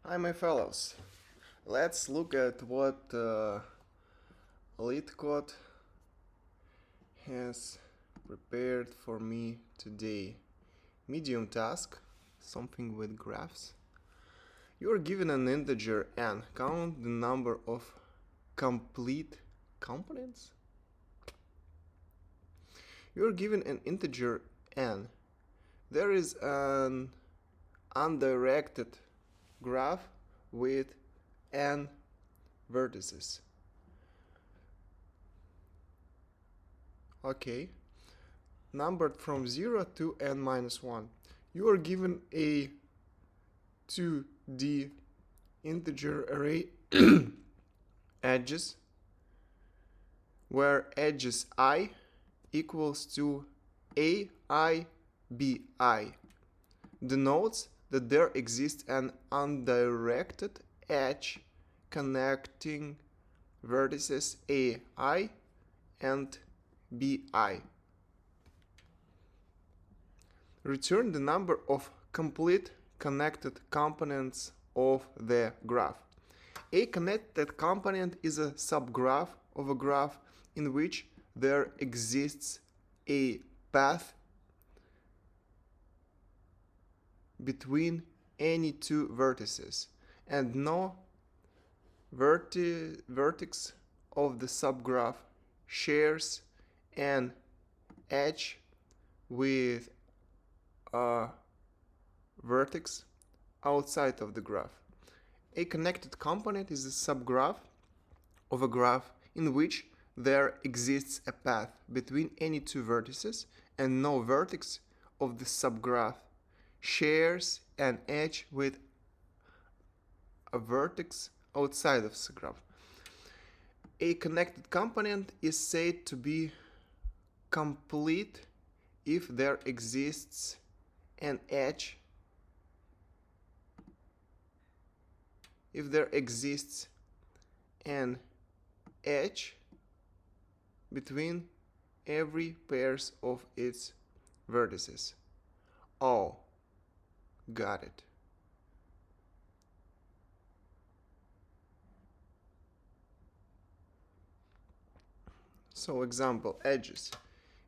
Hi my fellows, let's look at what LeetCode has prepared for me today. Medium task, something with graphs. You are given an integer n. Count the number of complete components. You are given an integer n. There is an undirected graph with n vertices. Okay, numbered from 0 to n minus 1. You are given a 2D integer array edges where edges I equals to AI BI denotes that there exists an undirected edge connecting vertices AI and BI. Return the number of complete connected components of the graph. A connected component is a subgraph of a graph in which there exists a path between any two vertices and no vertex of the subgraph shares an edge with a vertex outside of the graph. A connected component is a subgraph of a graph in which there exists a path between any two vertices and no vertex of the subgraph shares an edge with a vertex outside of the graph. A connected component is said to be complete if there exists an edge, between every pairs of its vertices. Oh, got it. So example, edges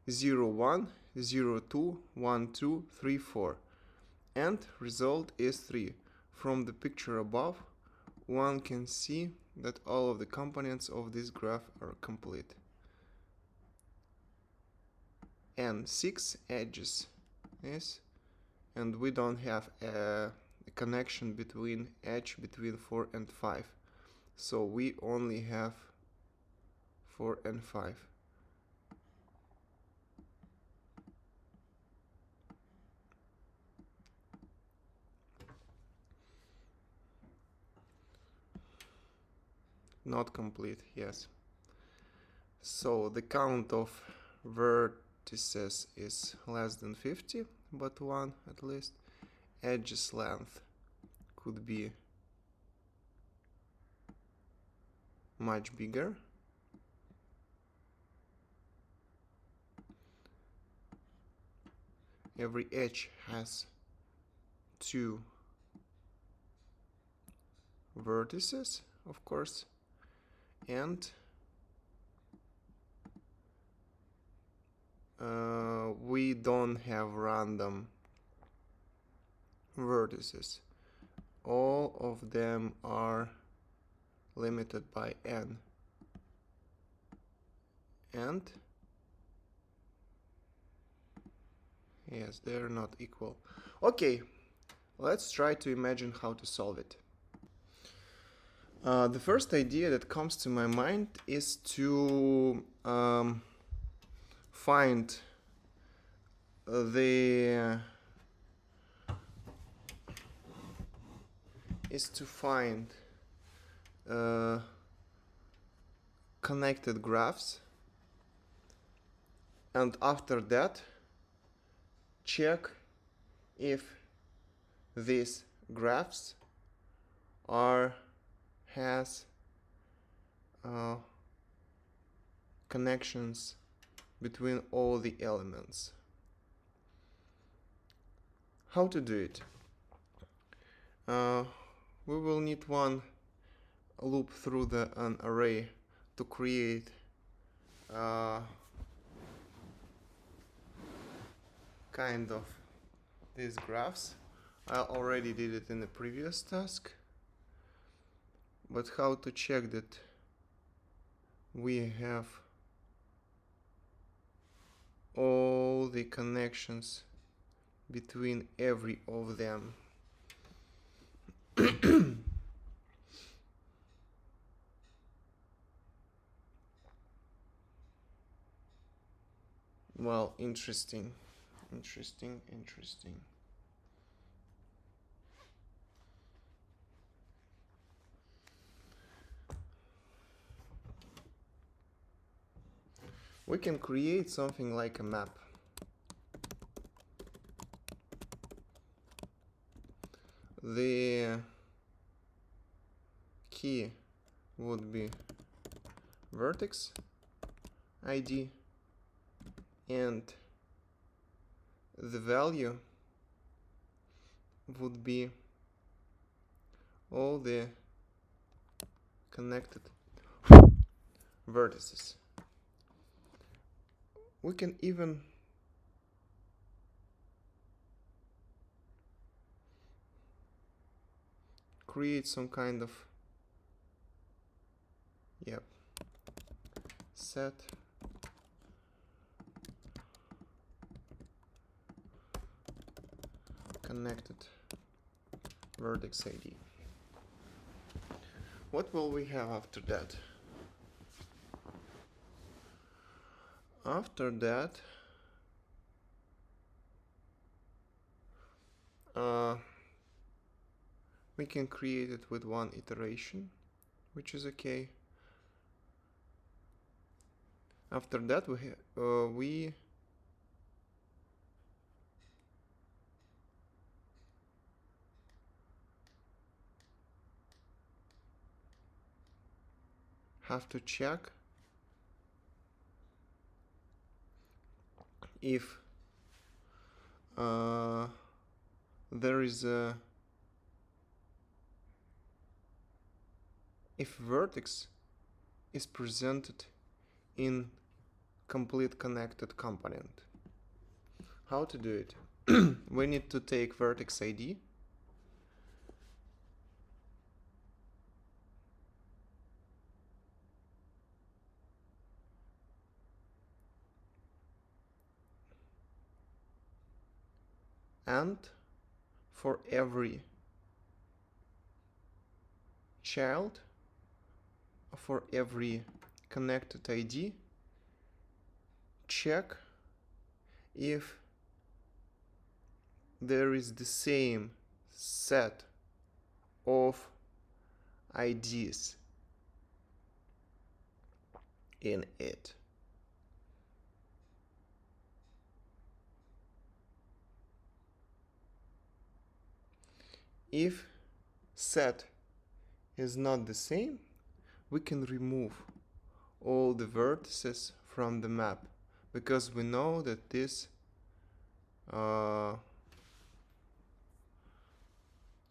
0, 1, 0, 2, 1, 2, 3, 4, and result is 3. From the picture above, one can see that all of the components of this graph are complete. And 6 edges, yes, and we don't have a connection between edge between 4 and 5, so we only have 4 and 5. Not complete, yes. So the count of vertices is less than 50, but one at least. Edges length could be much bigger. Every edge has 2 vertices, of course, and we don't have random vertices. All of them are limited by n, and yes, they're not equal. Okay, let's try to imagine how to solve it. The first idea that comes to my mind is to find connected graphs, and after that check if these graphs has connections between all the elements. How to do it? we will need one loop through an array to create kind of these graphs. I already did it in the previous task, but how to check that we have all the connections between every of them? Well, interesting. We can create something like a map. The key would be vertex ID, and the value would be all the connected vertices. We can even create some kind of set connected vertex ID. What will we have after that? After that, we can create it with one iteration, which is okay. After that, we have to check if there is if vertex is presented in complete connected component. How to do it? We need to take vertex ID and for every child, for every connected ID, check if there is the same set of IDs in it. If set is not the same, we can remove all the vertices from the map, because we know that this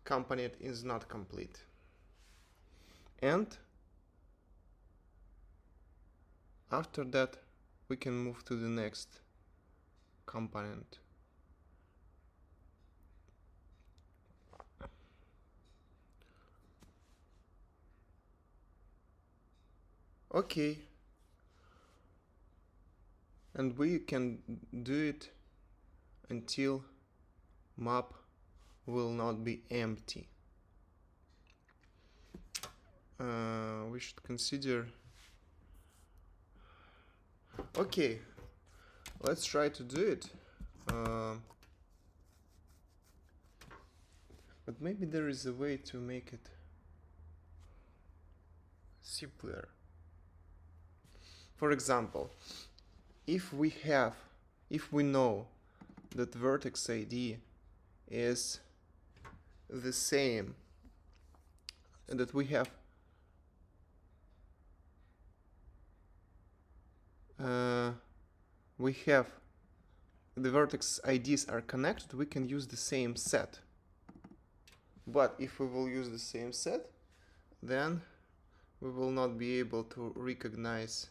component is not complete. And after that, we can move to the next component. Okay, and we can do it until map will not be empty. We should consider. Okay, let's try to do it. But maybe there is a way to make it simpler. For example, if we know that vertex ID is the same, and that we have the vertex IDs are connected, we can use the same set. But if we will use the same set, then we will not be able to recognize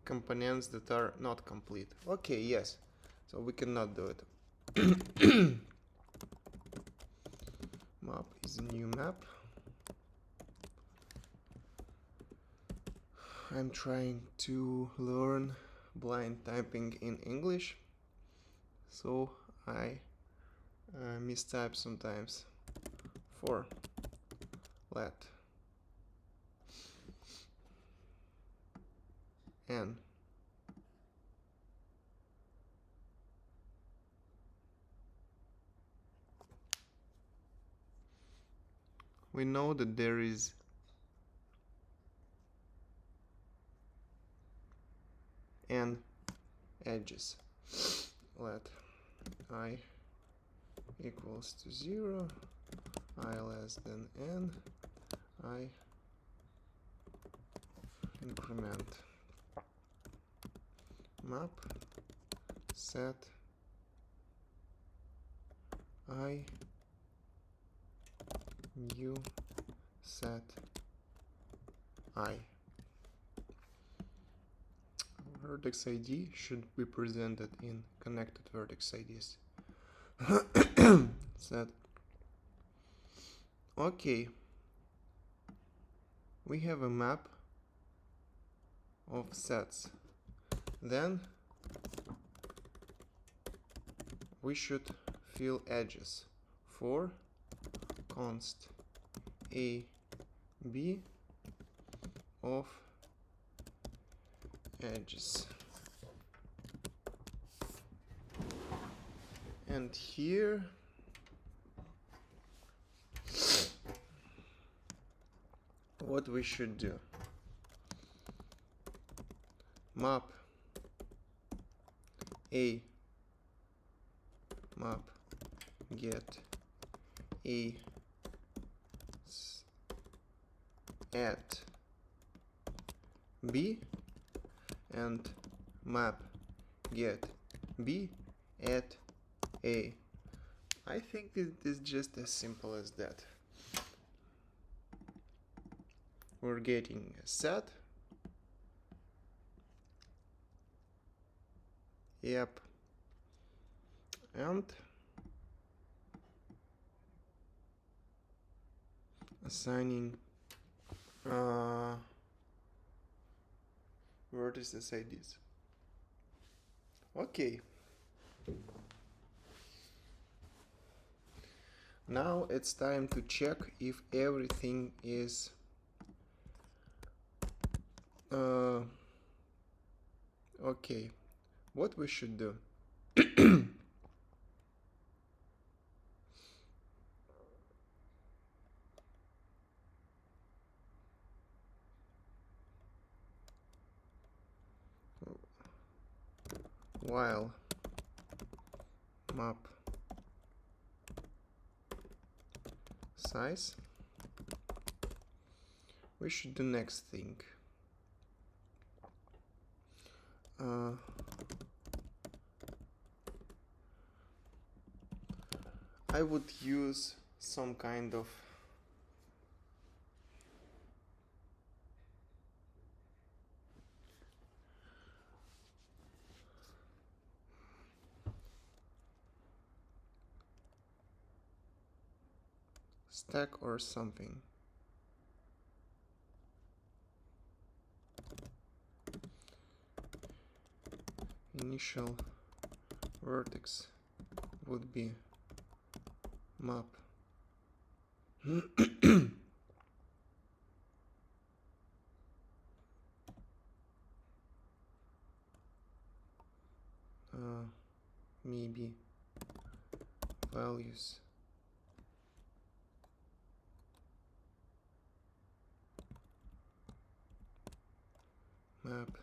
components that are not complete. Okay, yes, so we cannot do it. Map is a new map. I'm trying to learn blind typing in English, so I mistype sometimes for let n. We know that there is n edges. Let I equals to 0, I less than n, I increment map set I new set I. Vertex ID should be presented in connected vertex IDs. Set. Okay, we have a map of sets. Then we should fill edges for const a b of edges. And here what we should do, map a map get a at b and map get b at a. I think it is just as simple as that. We're getting a set. Yep. And assigning vertices IDs. Okay. Now it's time to check if everything is okay. What we should do? While map size, we should do next thing. I would use some kind of stack or something. Initial vertex would be map maybe values map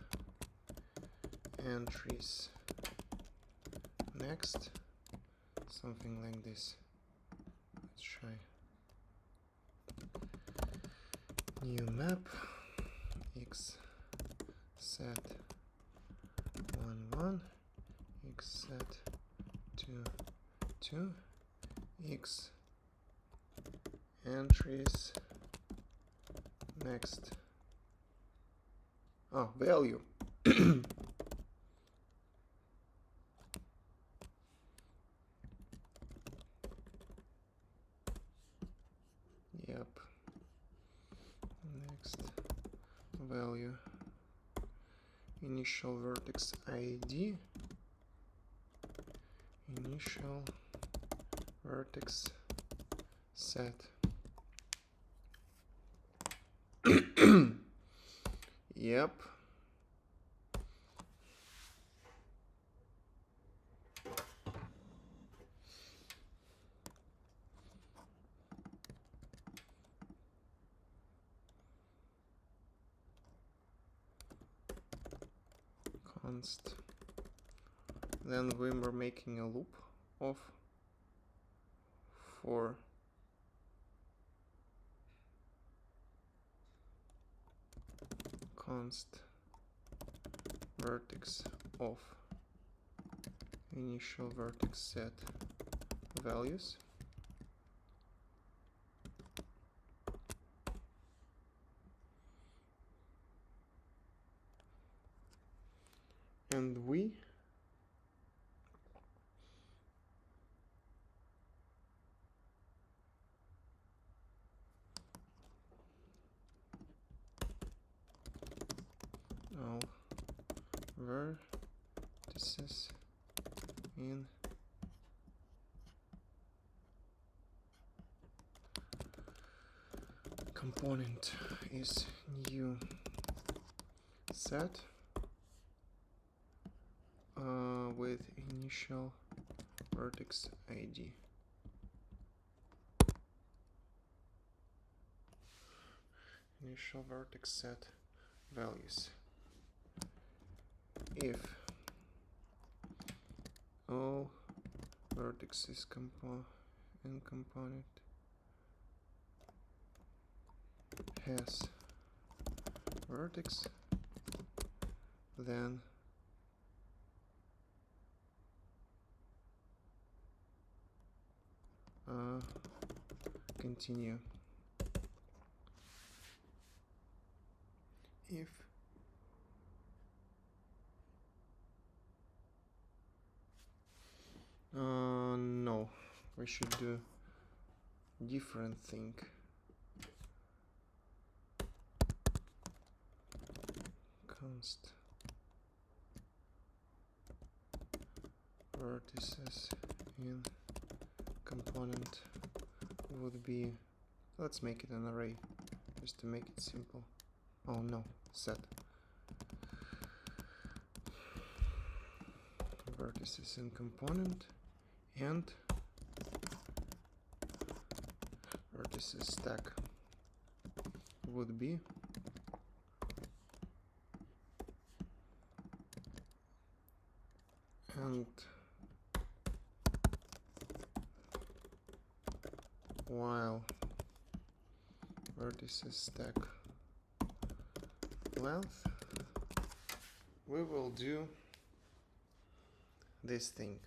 entries next, something like this. Let's try new map x set 1 1 x set 2 to x entries next value. Yep, next value, initial vertex ID, initial vertex set. Yep. Const. Then we were making a loop of for const vertex of initial vertex set values. And we all vertices in component is new set with initial vertex ID. Initial vertex set values. If all vertices in component has vertex, then continue. If no, we should do different thing. Const vertices in component would be, let's make it an array just to make it simple. Oh no, set vertices in component and vertices stack would be and while vertices stack length, we will do this thing.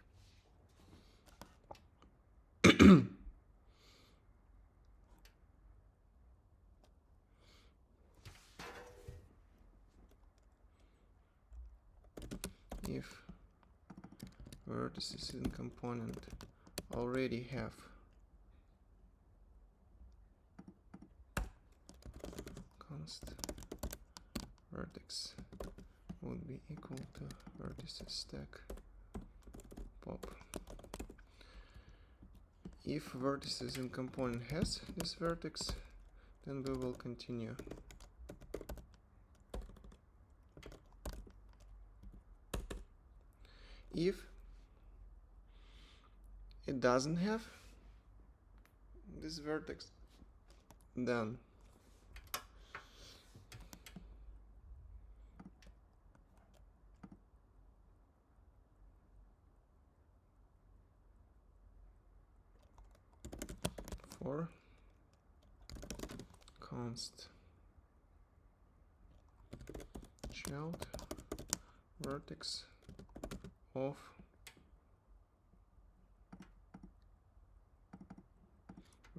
If vertices in component already have const vertex would be equal to vertices stack pop. If vertices in component has this vertex, then we will continue. If it doesn't have this vertex, then for const child vertex of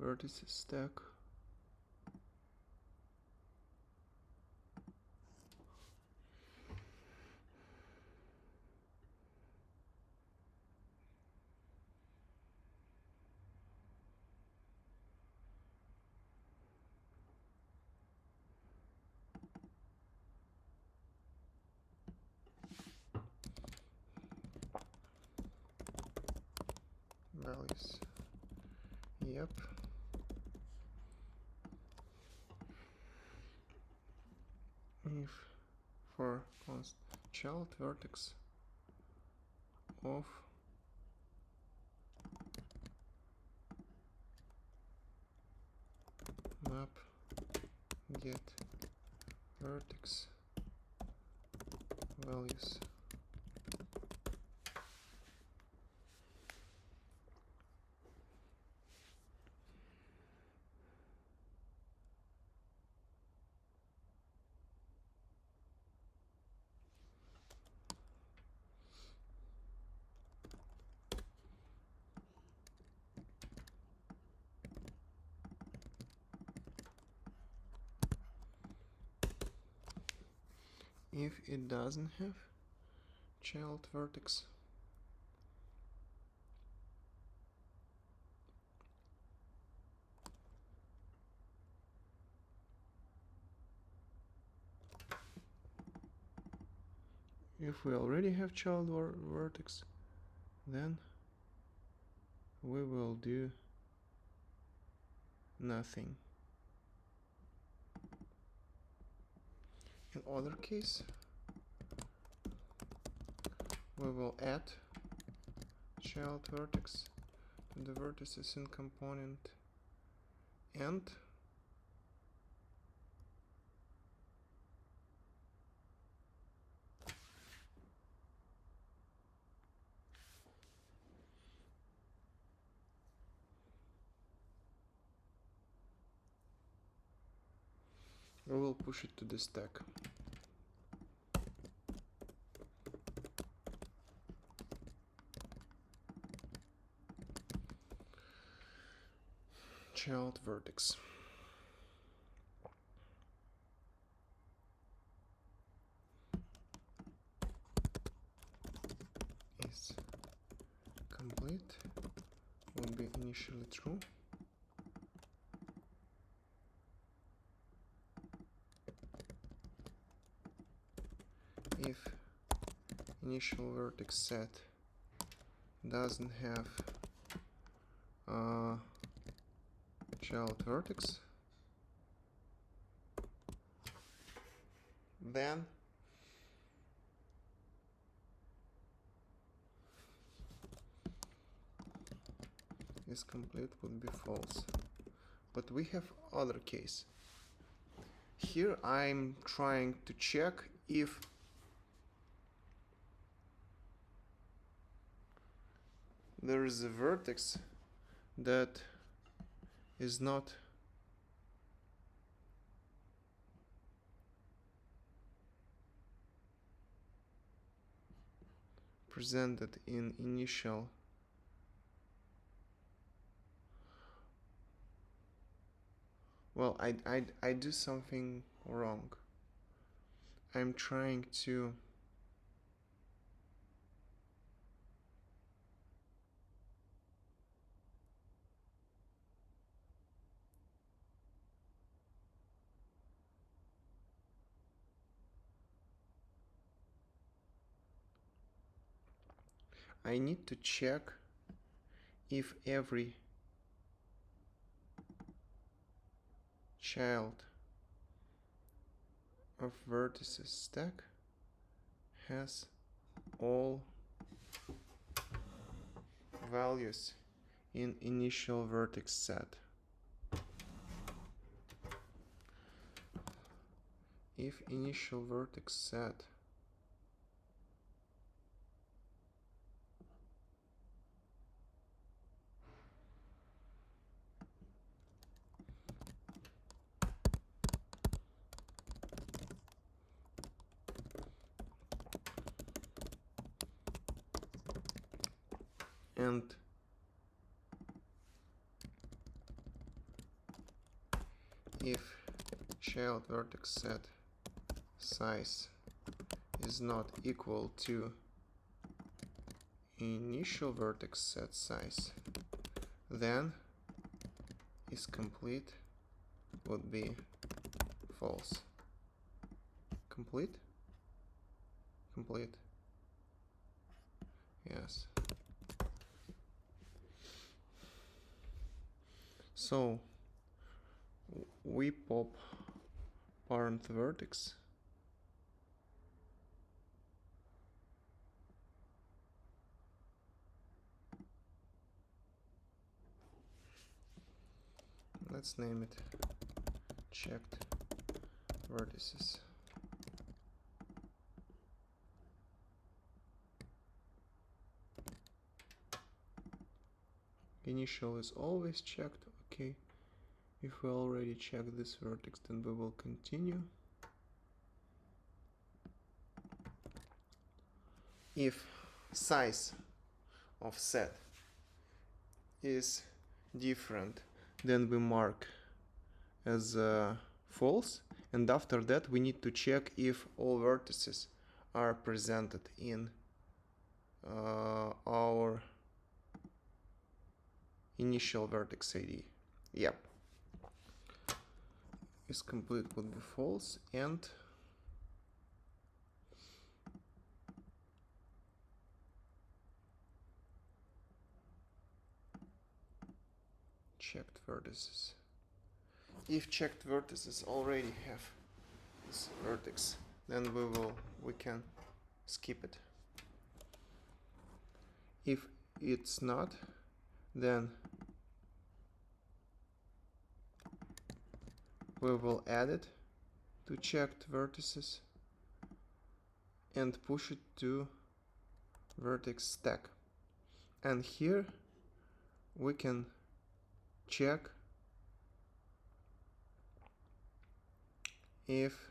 vertices stack. Values. Yep. If for const child vertex of map get vertex values. If it doesn't have child vertex, if we already have child vertex, then we will do nothing. In other case, we will add child vertex to the vertices in component and we will push it to the stack. Child vertex. Is complete, will be initially true. If initial vertex set doesn't have child vertex, then is complete would be false. But we have other case. Here I'm trying to check if there is a vertex that is not presented in initial well, I do something wrong. I'm trying to I need to check if every child of vertices stack has all values in initial vertex set. If initial vertex set and if child vertex set size is not equal to initial vertex set size, then is complete would be false. Complete? Complete. Yes. So we pop parent vertex let's name it checked vertices. Initial is always checked. Okay, if we already checked this vertex, then we will continue. If size of set is different, then we mark as false, and after that we need to check if all vertices are presented in our initial vertex ID. Yep. Is complete would be false, and checked vertices. If checked vertices already have this vertex, then we can skip it. If it's not, then we will add it to checked vertices and push it to vertex stack. And here we can check if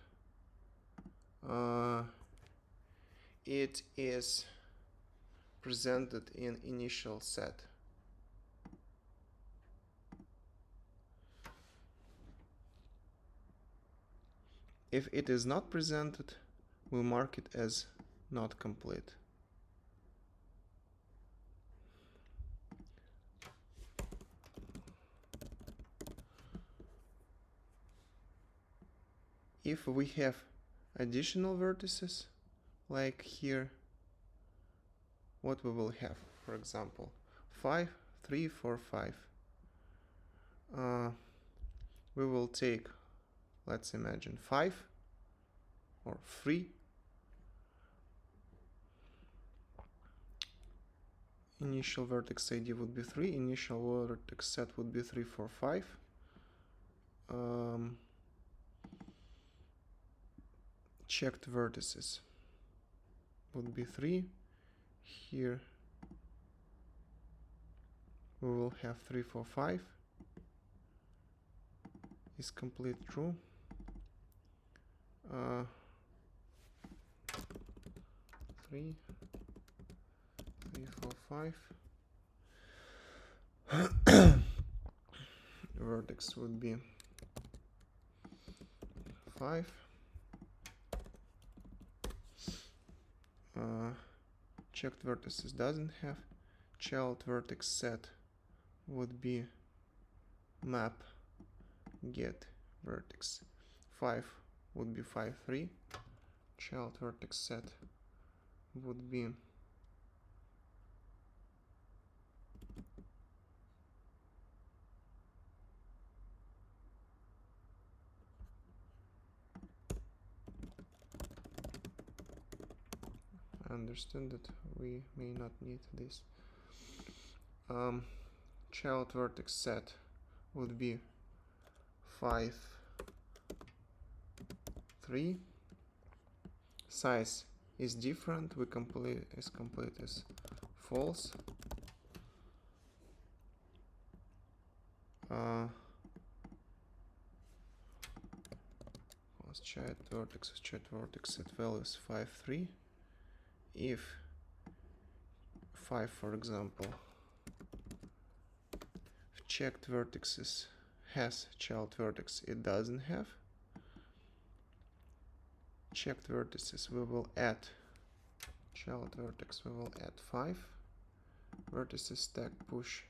it is presented in initial set. If it is not presented, we'll mark it as not complete. If we have additional vertices, like here, what we will have, for example, 5, 3, 4, 5. We will take, let's imagine 5 or 3. Initial vertex ID would be 3, initial vertex set would be 3, 4, 5. Checked vertices would be 3. Here we will have 3, 4, 5. Is complete true. 3, 4, 5. Vertex would be 5. Checked vertices doesn't have. Child vertex set would be map get vertex. 5 would be 5, 3. Child vertex set would be I understand that we may not need this. Child vertex set would be 5, 3. Size is different. We complete as false. Child vertex set value is 5, 3. If 5, for example, checked vertices has child vertex, it doesn't have. Checked vertices, we will add child vertex, we will add 5 vertices, stack push.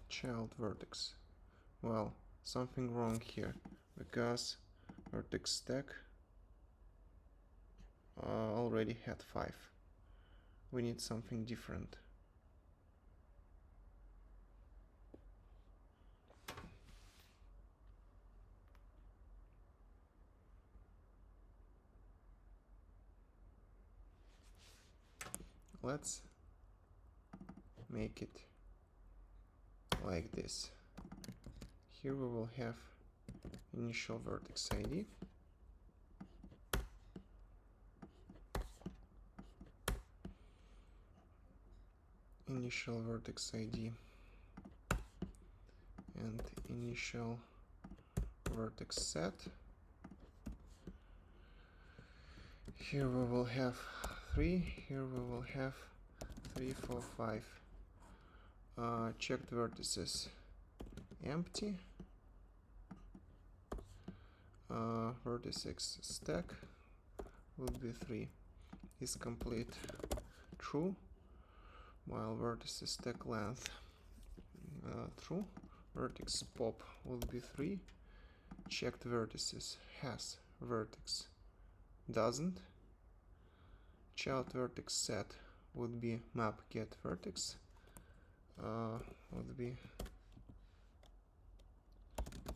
Child vertex. Well, something wrong here, because vertex stack already had 5. We need something different. Let's make it like this. Here we will have initial vertex ID, initial vertex ID, and initial vertex set. Here we will have 3, here we will have 3, 4, 5. Checked vertices empty. Vertex stack will be 3 is complete, true, while vertex stack length true. Vertex pop will be 3. Checked vertices has vertex doesn't. Child vertex set would be map get vertex, would be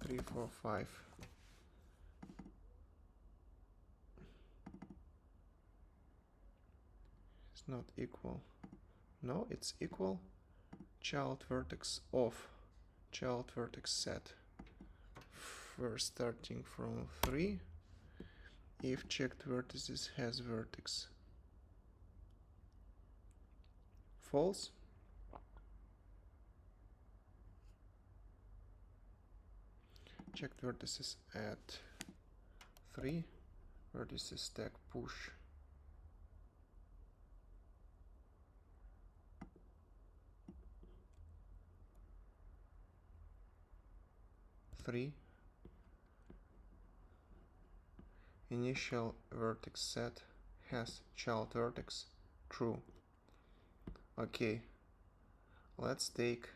3, 4, 5. It's not equal. No, it's equal. Child vertex of child vertex set. First starting from 3. If checked vertices has vertex false. Checked vertices at 3. Vertices stack push 3. Initial vertex set has child vertex true. Okay, let's take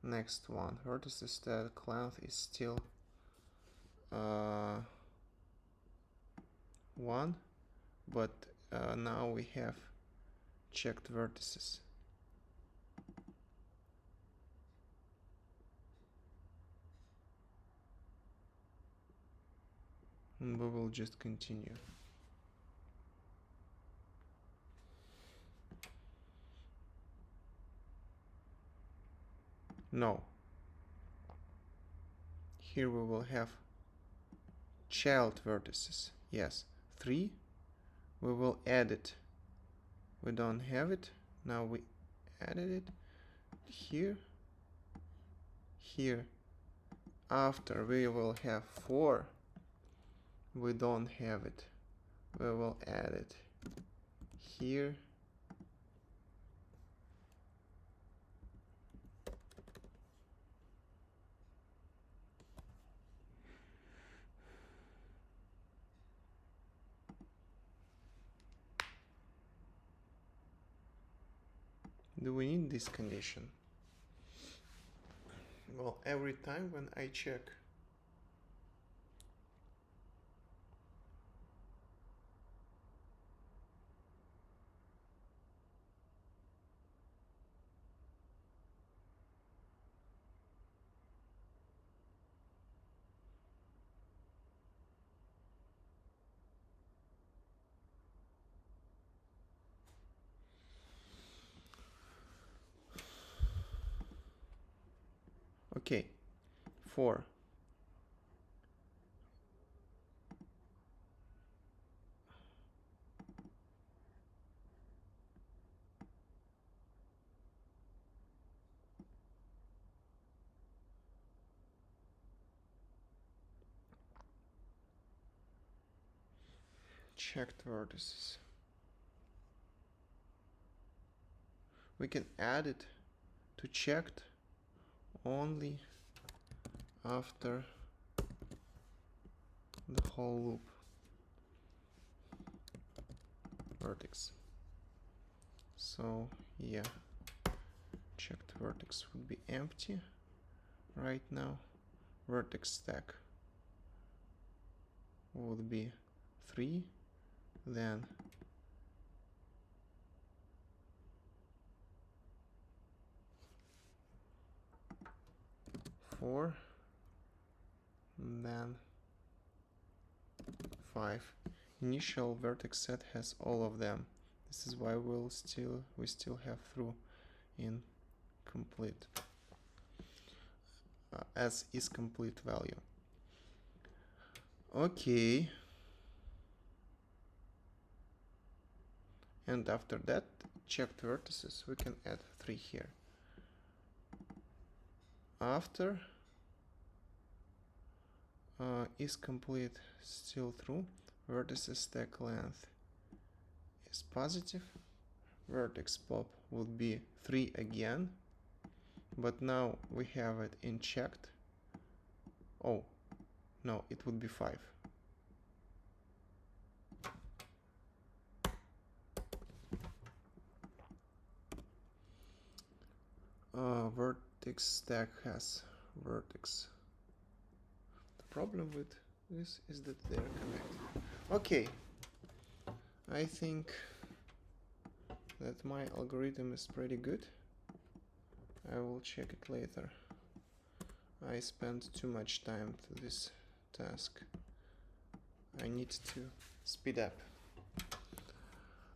next one. Vertices stack length is still 1, but now we have checked vertices. And we will just continue. No. Here we will have child vertices. Yes, 3. We will add it. We don't have it. Now we added it. Here. Here. After we will have 4. We don't have it. We will add it. Here. Do we need this condition? Well, every time when I check okay, 4. checked vertices. We can add it to checked only after the whole loop vertex. So yeah, checked vertex would be empty right now. Vertex stack would be 3, then 4, and then 5. Initial vertex set has all of them. This is why we still have through in complete as is complete value. Okay. And after that, checked vertices, we can add 3 here. After is complete still true, vertices stack length is positive, vertex pop would be 3 again, but now we have it in checked. Oh, no, it would be 5. Vertex stack has vertex. The problem with this is that they are connected. Okay, I think that my algorithm is pretty good. I will check it later. I spent too much time to this task. I need to speed up.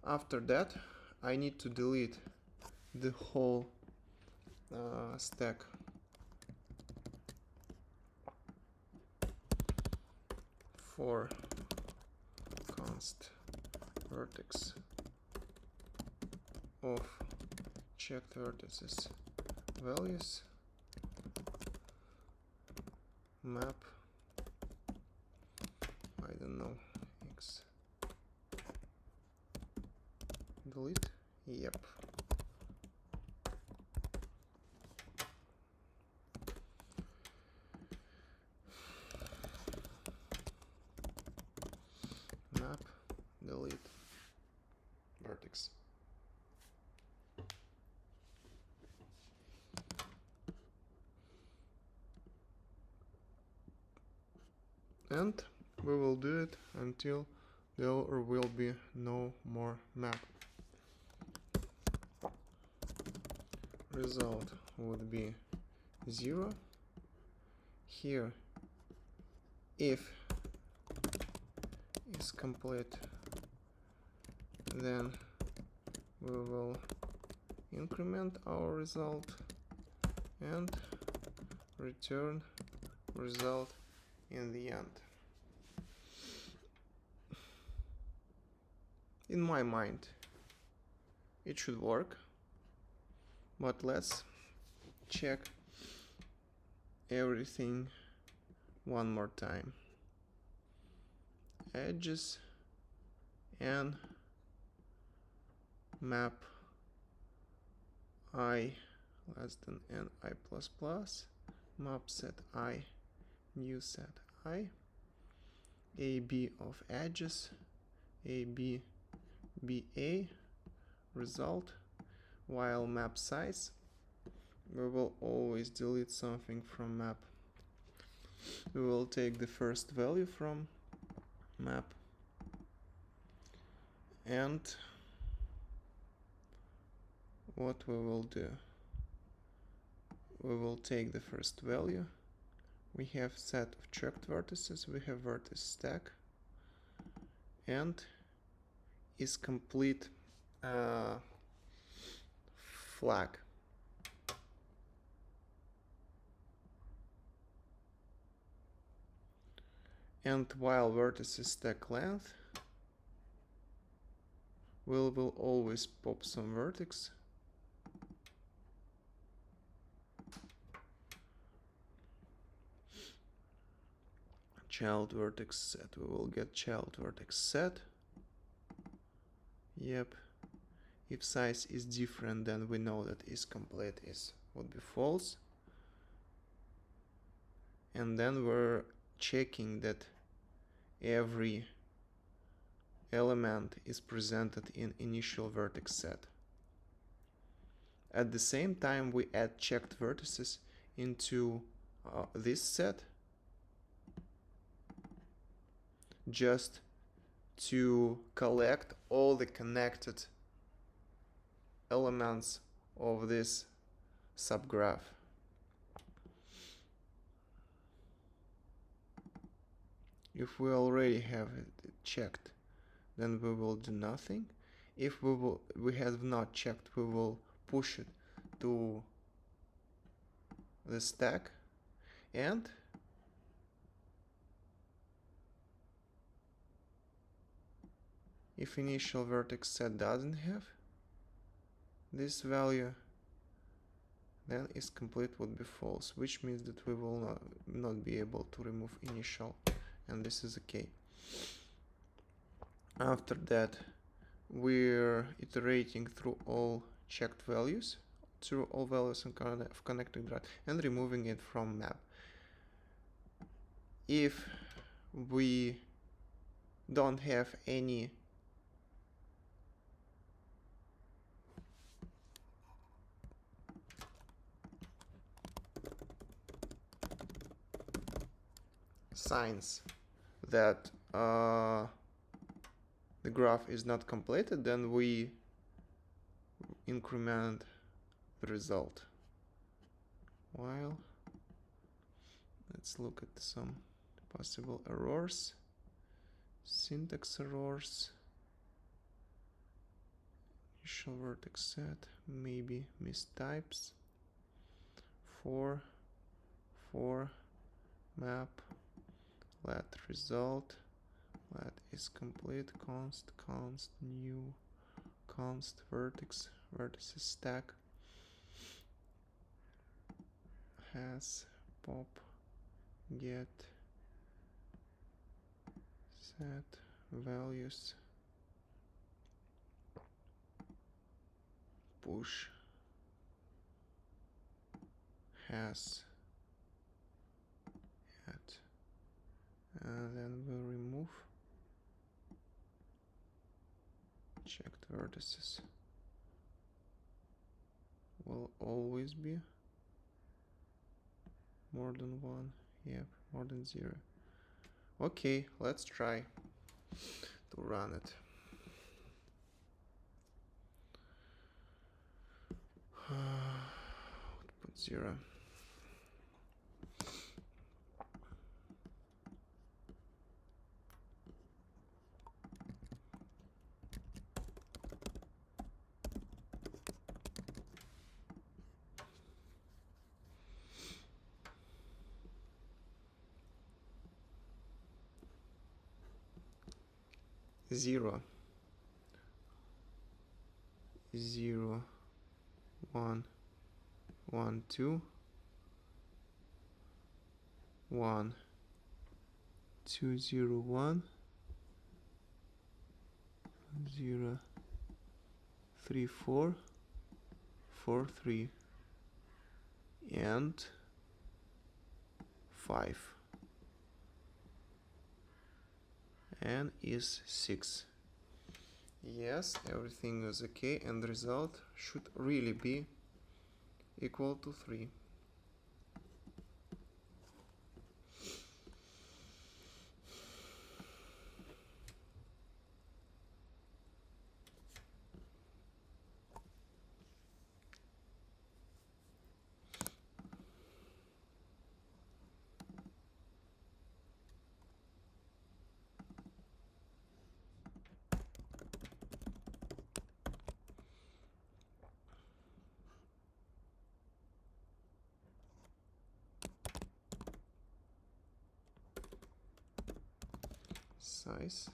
After that, I need to delete the whole stack for const vertex of checked vertices values map, I don't know, x delete. Yep. Map delete vertex. And we will do it until there will be no more map. Result would be 0. Here, if is complete, then we will increment our result and return result in the end. In my mind, it should work, but let's check everything one more time. Edges and map I less than n I plus plus, map set I, new set I, AB of edges, AB BA result, while map size, we will always delete something from map. We will take the first value from map and what we will do, we will take the first value. We have set of checked vertices, we have vertex stack and is complete flag. And while vertices stack length, we will always pop some vertex child vertex set. We will get child vertex set Yep. If size is different, then we know that is complete would be false. And then we're checking that every element is presented in initial vertex set. At the same time, we add checked vertices into this set just to collect all the connected elements of this subgraph. If we already have it checked, then we will do nothing. If we have not checked, we will push it to the stack, and if initial vertex set doesn't have this value, then is complete would be false, which means that we will not be able to remove initial, and this is okay. After that, we're iterating through all checked values, through all values of connecting graph, and removing it from map. If we don't have any signs that the graph is not completed, then we increment the result. While let's look at some possible errors, syntax errors, initial vertex set, maybe mistypes, for map, let result, let is complete, const new, const vertex, vertices stack, has pop get set values, push has at, and then we'll remove checked vertices. Will always be more than one. Yep, more than 0. Okay, let's try to run it. Output 0. Zero, 1, 1, 2, 1, 2, 0, 1, 0, 3, 4, 4, 3, and 5, and is 6. Yes, everything is okay, and the result should really be equal to 3. Size,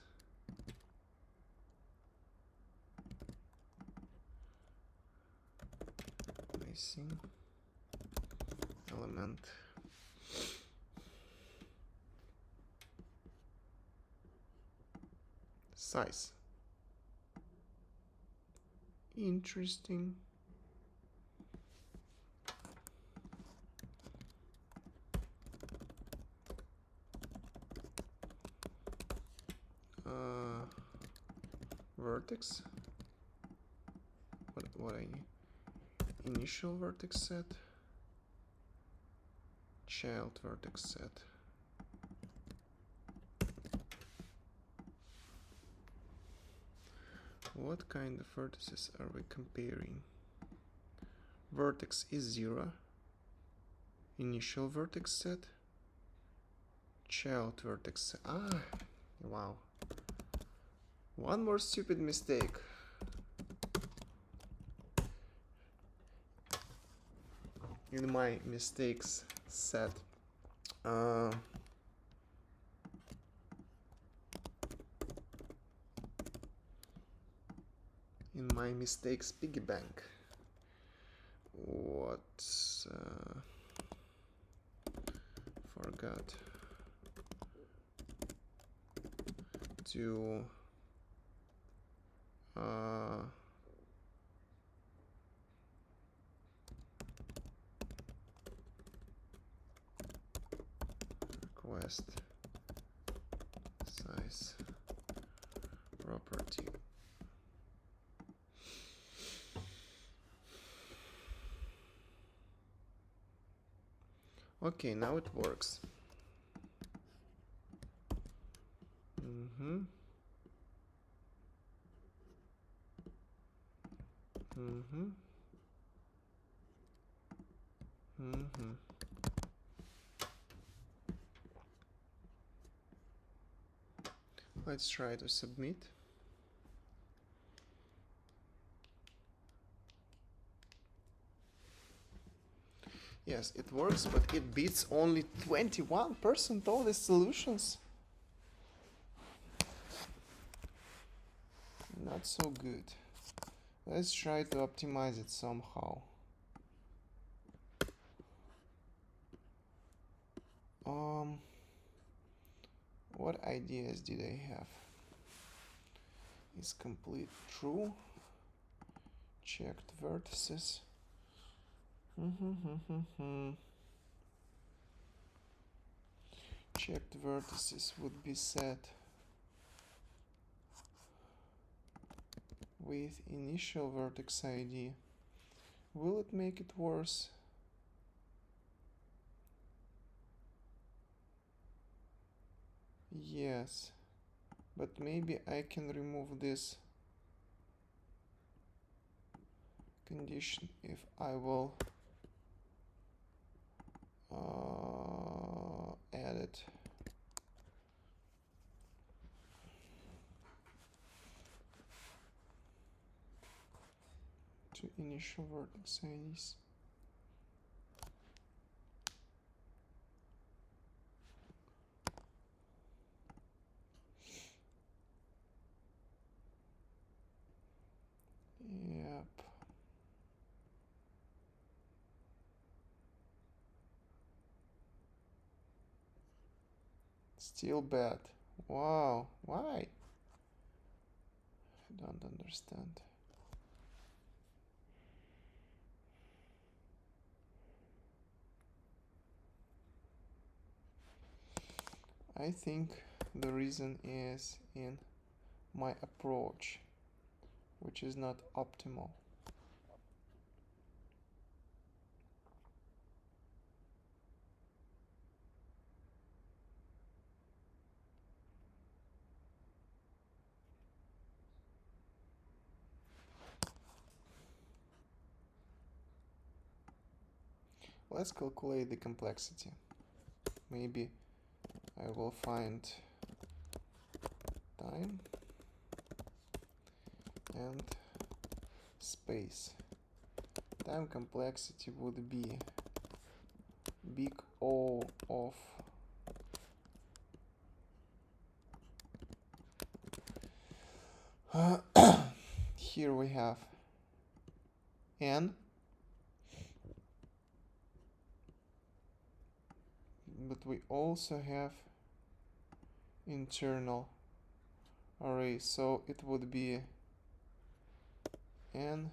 missing element, size, Interesting. Vertex. What I need? Initial vertex set. Child vertex set. What kind of vertices are we comparing? Vertex is 0. Initial vertex set. Child vertex set. Ah, wow. One more stupid mistake. In my mistakes set. In my mistakes piggy bank. What? Forgot to request size property. Okay, now it works. Let's try to submit. Yes, it works, but it beats only 21% of the solutions. Not so good. Let's try to optimize it somehow. What ideas did I have? Is complete true. Checked vertices. Checked vertices would be set with initial vertex ID. Will it make it worse? Yes, but maybe I can remove this condition if I will add it. To initial vertex IDs. Yep. Still bad. Wow, why? I don't understand. I think the reason is in my approach, which is not optimal. Let's calculate the complexity. Maybe I will find time and space. Time complexity would be big O of here we have n, but we also have internal array, so it would be n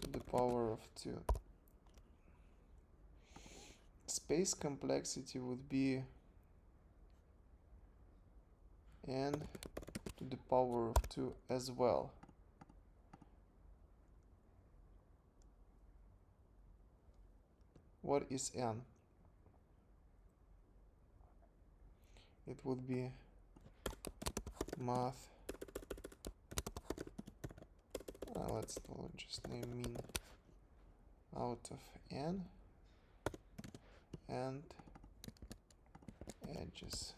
to the power of 2. Space complexity would be n to the power of 2 as well. What is n? It would be math. Let's just name mean out of n and edges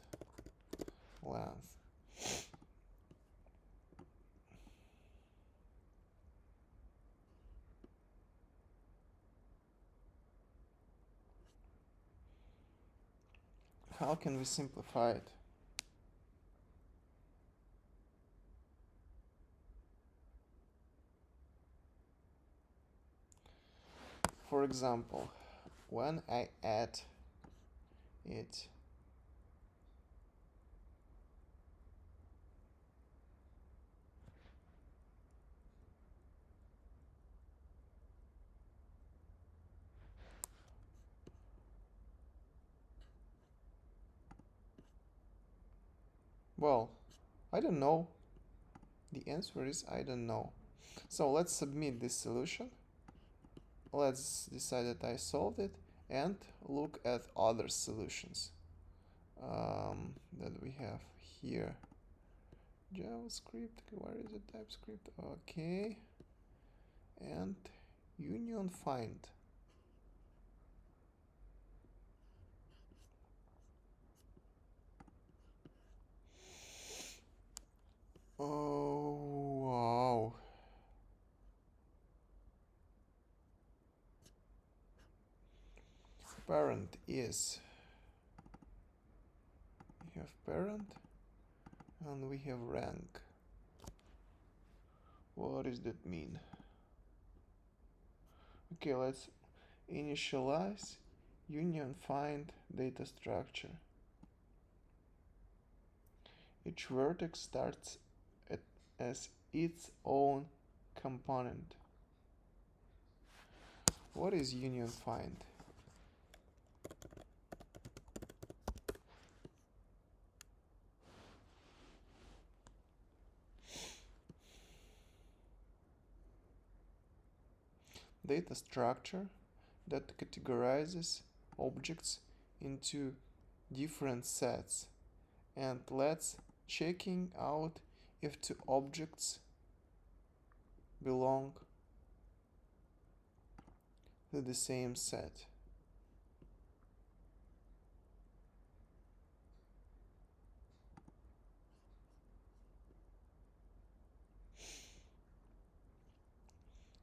length. How can we simplify it? For example, when I add it well, I don't know. The answer is I don't know. So let's submit this solution. Let's decide that I solved it and look at other solutions that we have here. JavaScript, where is it? TypeScript, okay. And union find. Oh, wow. Parent is, we have parent and we have rank. What does that mean? Okay, let's initialize union find data structure. Each vertex starts as its own component. What is union find? Data structure that categorizes objects into different sets and lets checking out if two objects belong to the same set.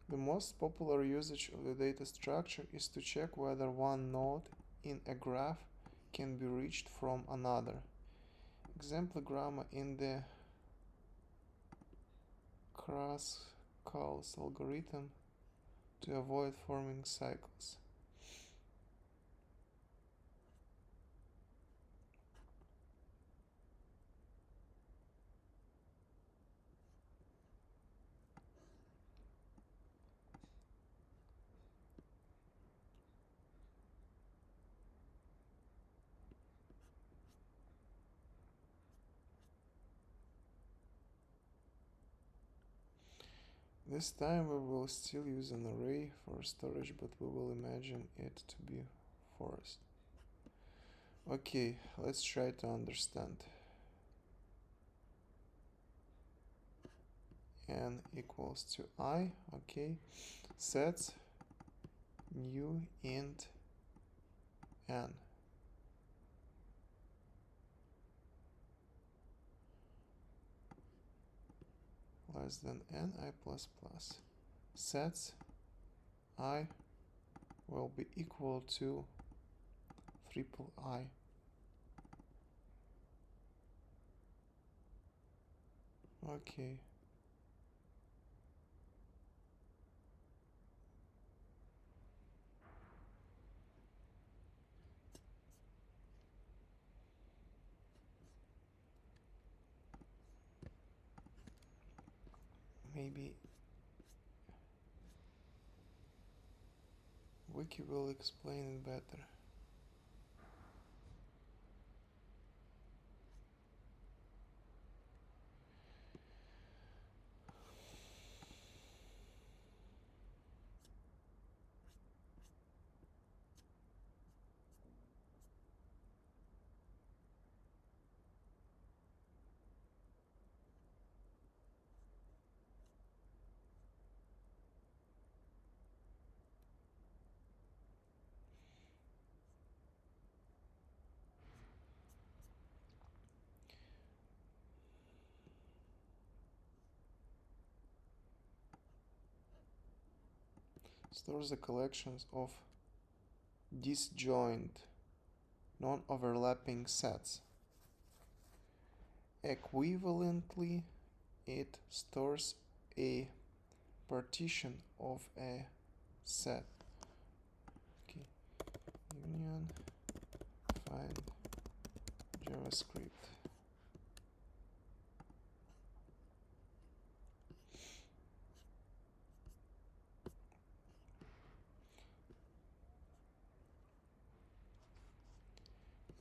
The most popular usage of the data structure is to check whether one node in a graph can be reached from another. Example grammar in the Kruskals algorithm to avoid forming cycles. This time we will still use an array for storage, but we will imagine it to be forest. Okay, let's try to understand. N equals to I, okay. Sets new int n. Less than n I plus plus. Sets I will be equal to triple I. Okay. Maybe Wiki will explain it better. Stores the collections of disjoint, non-overlapping sets. Equivalently, it stores a partition of a set. Okay. Union find JavaScript.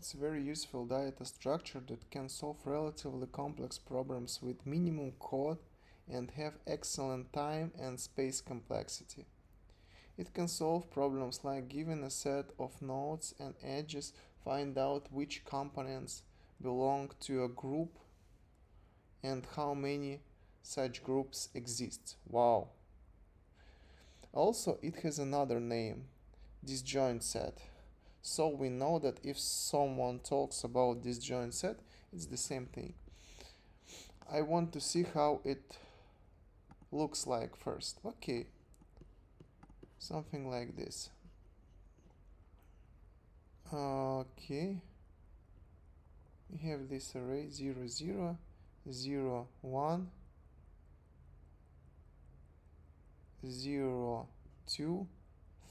It's a very useful data structure that can solve relatively complex problems with minimum code and have excellent time and space complexity. It can solve problems like given a set of nodes and edges, find out which components belong to a group and how many such groups exist. Wow. Also, it has another name, disjoint set. So we know that if someone talks about disjoint set, it's the same thing. I want to see how it looks like first. Okay, something like this. Okay, we have this array 0 0 0 1 0 2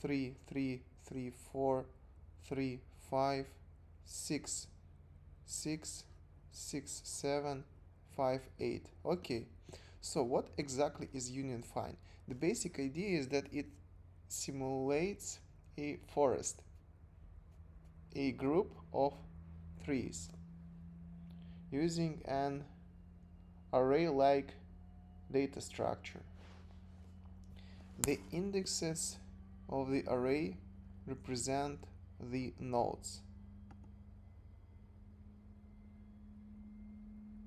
3 3 3 4 3 5 6 6 6 7 5 8. Okay, so what exactly is union find? The basic idea is that it simulates a forest, a group of trees, using an array-like data structure. The indexes of the array represent the nodes.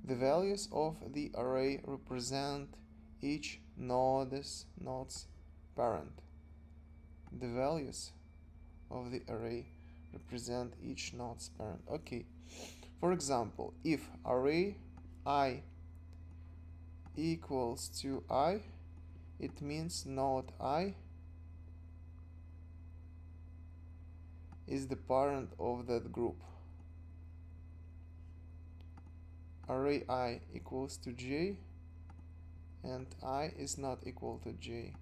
The values of the array represent each node's parent. The values of the array represent each node's parent. Okay, for example, if array I equals to I, it means node I is the parent of that group. Array I equals to J and I is not equal to J.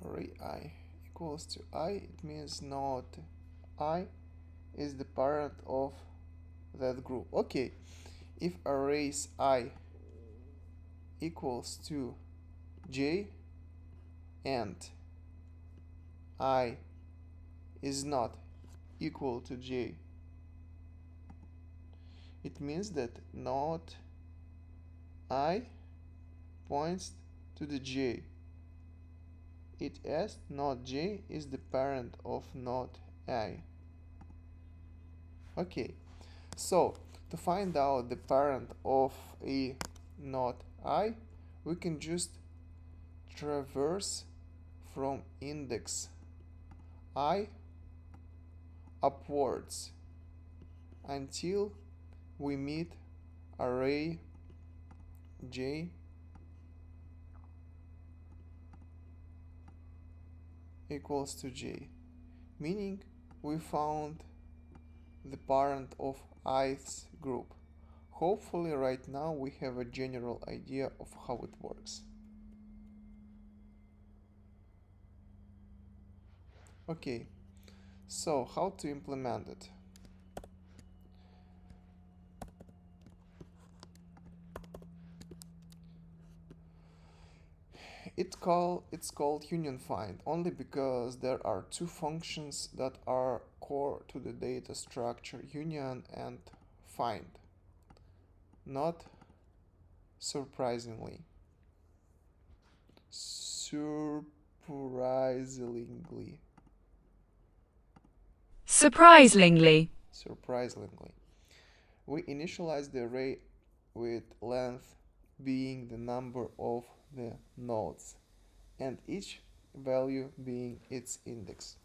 Array I equals to I, it means node I is the parent of that group. Okay, if arrays I equals to J and I is not equal to J, it means that node I points to the J. It as node J is the parent of node I. Okay, so to find out the parent of a node I, we can just traverse from index I upwards until we meet array J equals to J, meaning we found the parent of ith group. Hopefully right now we have a general idea of how it works. Okay, so how to implement it? It's called union find only because there are two functions that are core to the data structure, union and find. Not surprisingly. Surprisingly. Surprisingly. Surprisingly. We initialize the array with length being the number of the nodes and each value being its index.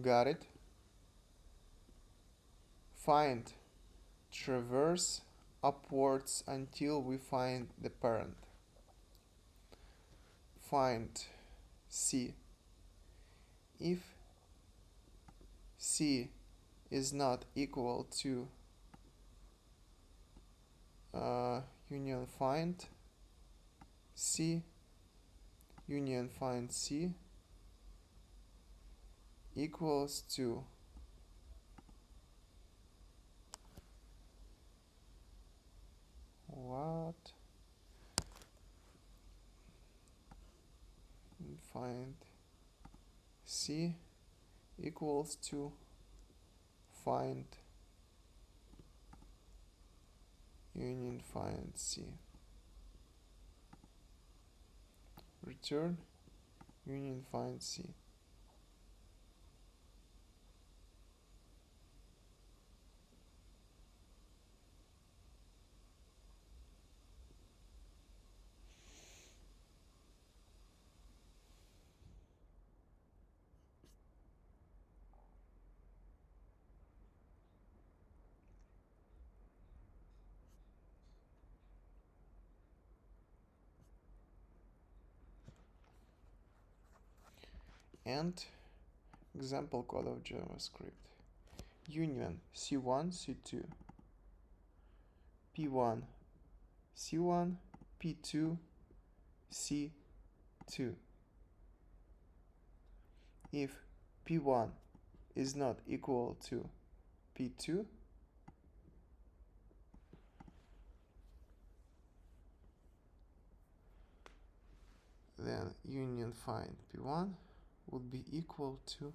Got it? Find traverse upwards until we find the parent. Find C. If C is not equal to union find C, union find C equals to what? Find C equals to find union find C. Return union find C. And example code of JavaScript. Union C1, C2, P1, C1, P2, C2. If P1 is not equal to P2, then union find P1 would be equal to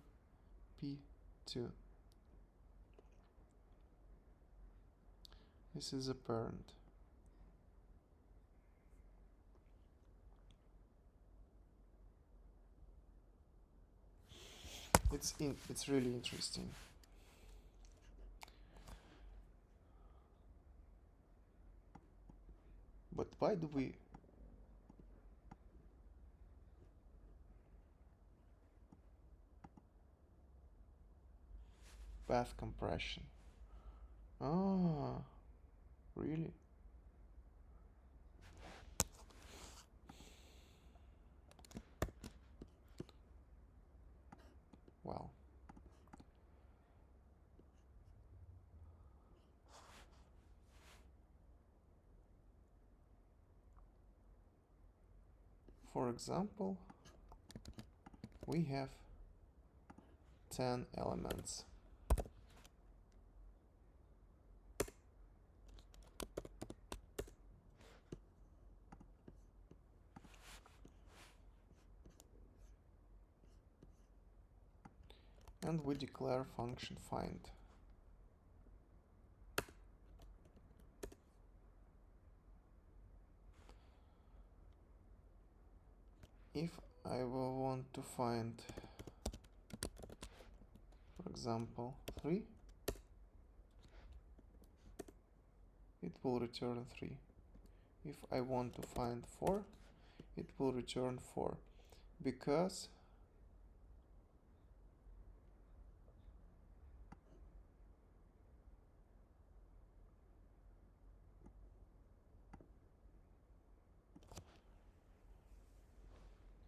P2. This is a parent. It's really interesting. But why do we path compression? Ah, really? Well, for example, we have 10 elements. And we declare function find. If I will want to find, for example, 3, it will return 3. If I want to find 4, it will return 4, because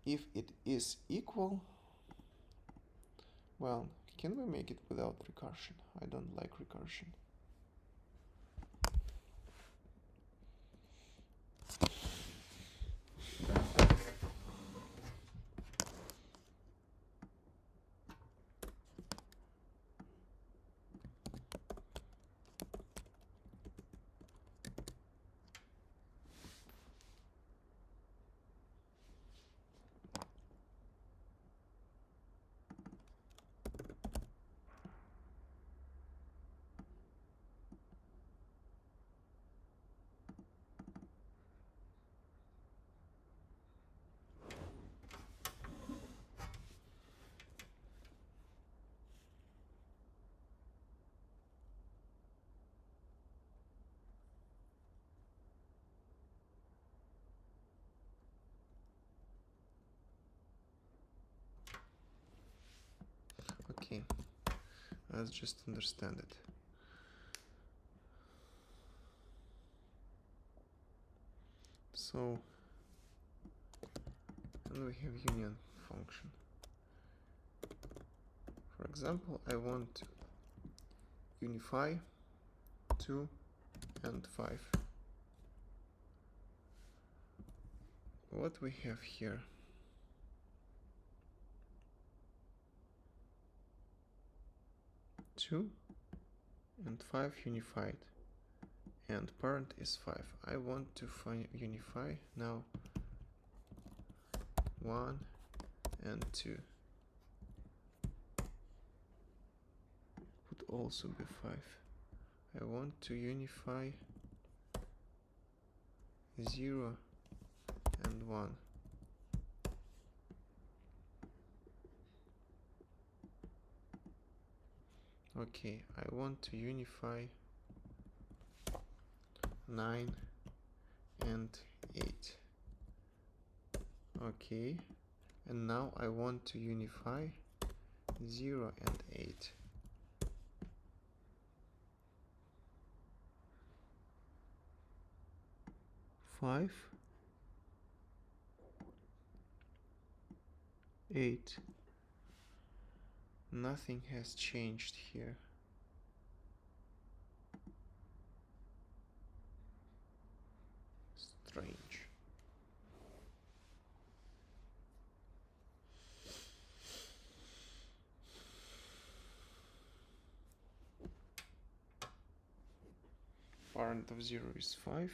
if it is equal, well, can we make it without recursion? I don't like recursion. Let's just understand it. So, and we have union function. For example, I want to unify 2 and 5. What we have here? Two and 5 unified, and parent is 5. I want to unify now 1 and 2. Would also be 5. I want to unify 0 and 1. Okay, I want to unify 9 and 8. Okay, and now I want to unify 0 and 8. Five, 8. Nothing has changed here. Strange. Parent of 0 is 5.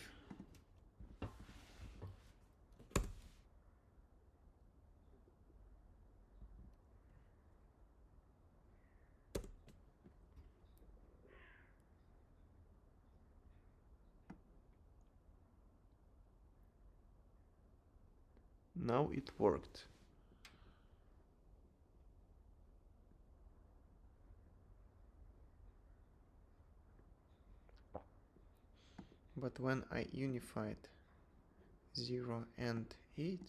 Now it worked. But when I unified 0 and 8,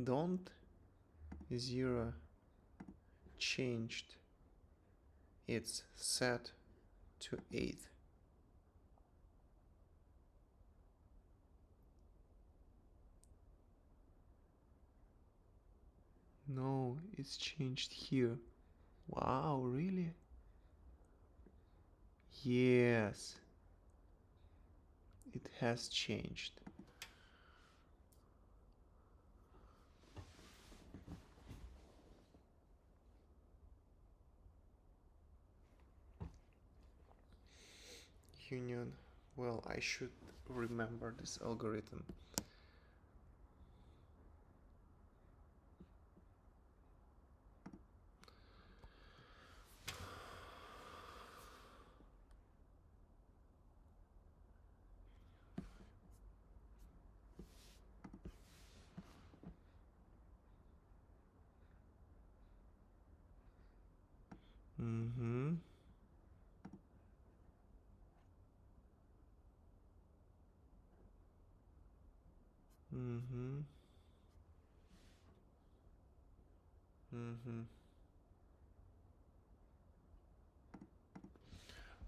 don't 0 changed its set to 8. No, it's changed here. Wow, really? Yes, it has changed. Union. Well, I should remember this algorithm. Mm-hmm. Mm-hmm. Mm-hmm.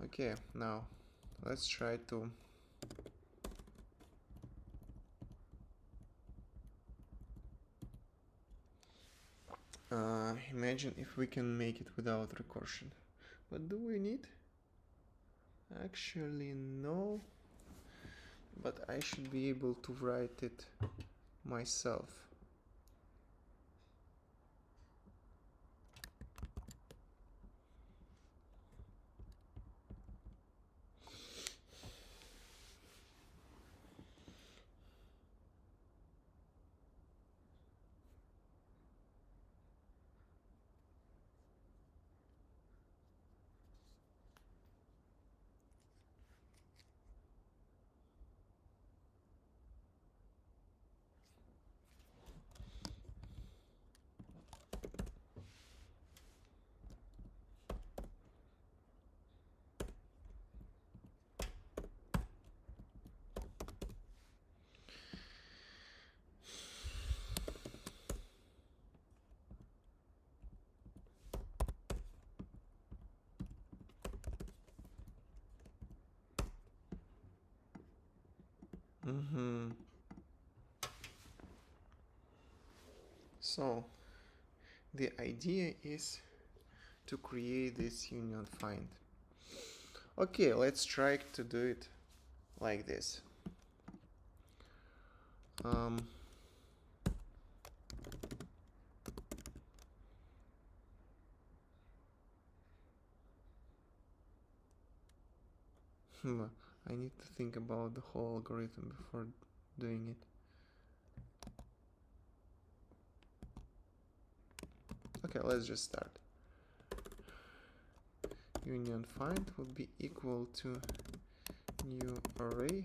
Okay, now let's try to imagine if we can make it without recursion. But do we need? Actually, no. But I should be able to write it myself. So the idea is to create this union find. Okay, let's try to do it like this. I need to think about the whole algorithm before doing it. Okay, let's just start. Union find would be equal to new array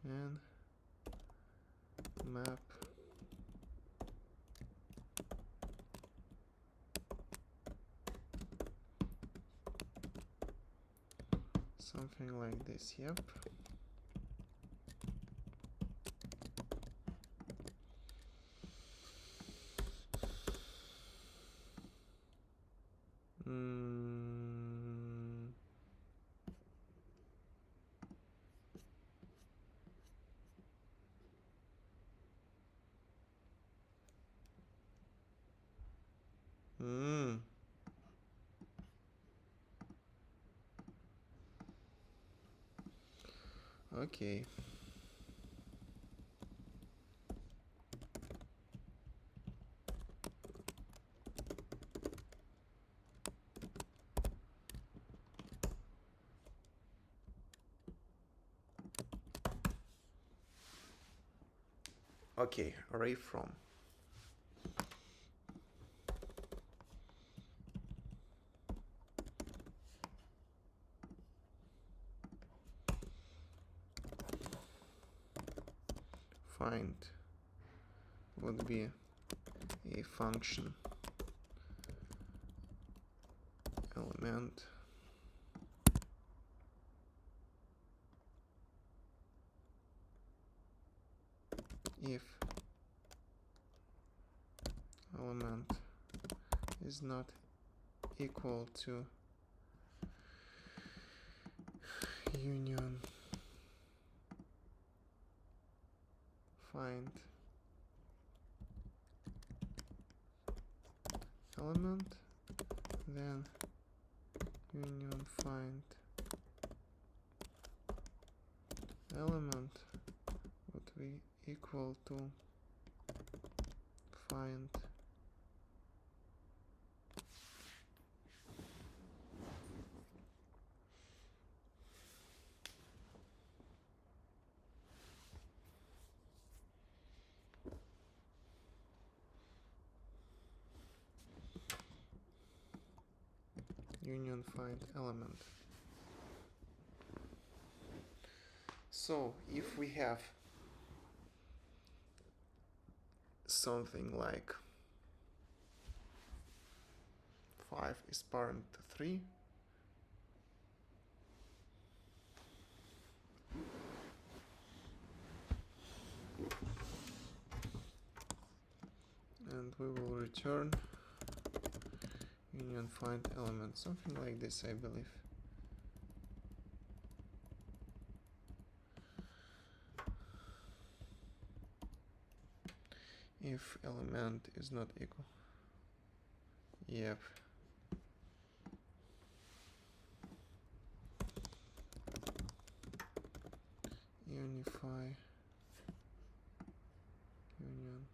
and map something like this. Yep. Okay. Okay, array from. Find would be a function element if element is not equal to union find element, then union find element would be equal to find union find element. So if we have something like 5 is parent to 3, and we will return union find element, something like this, I believe. If element is not equal. Yep. Unify union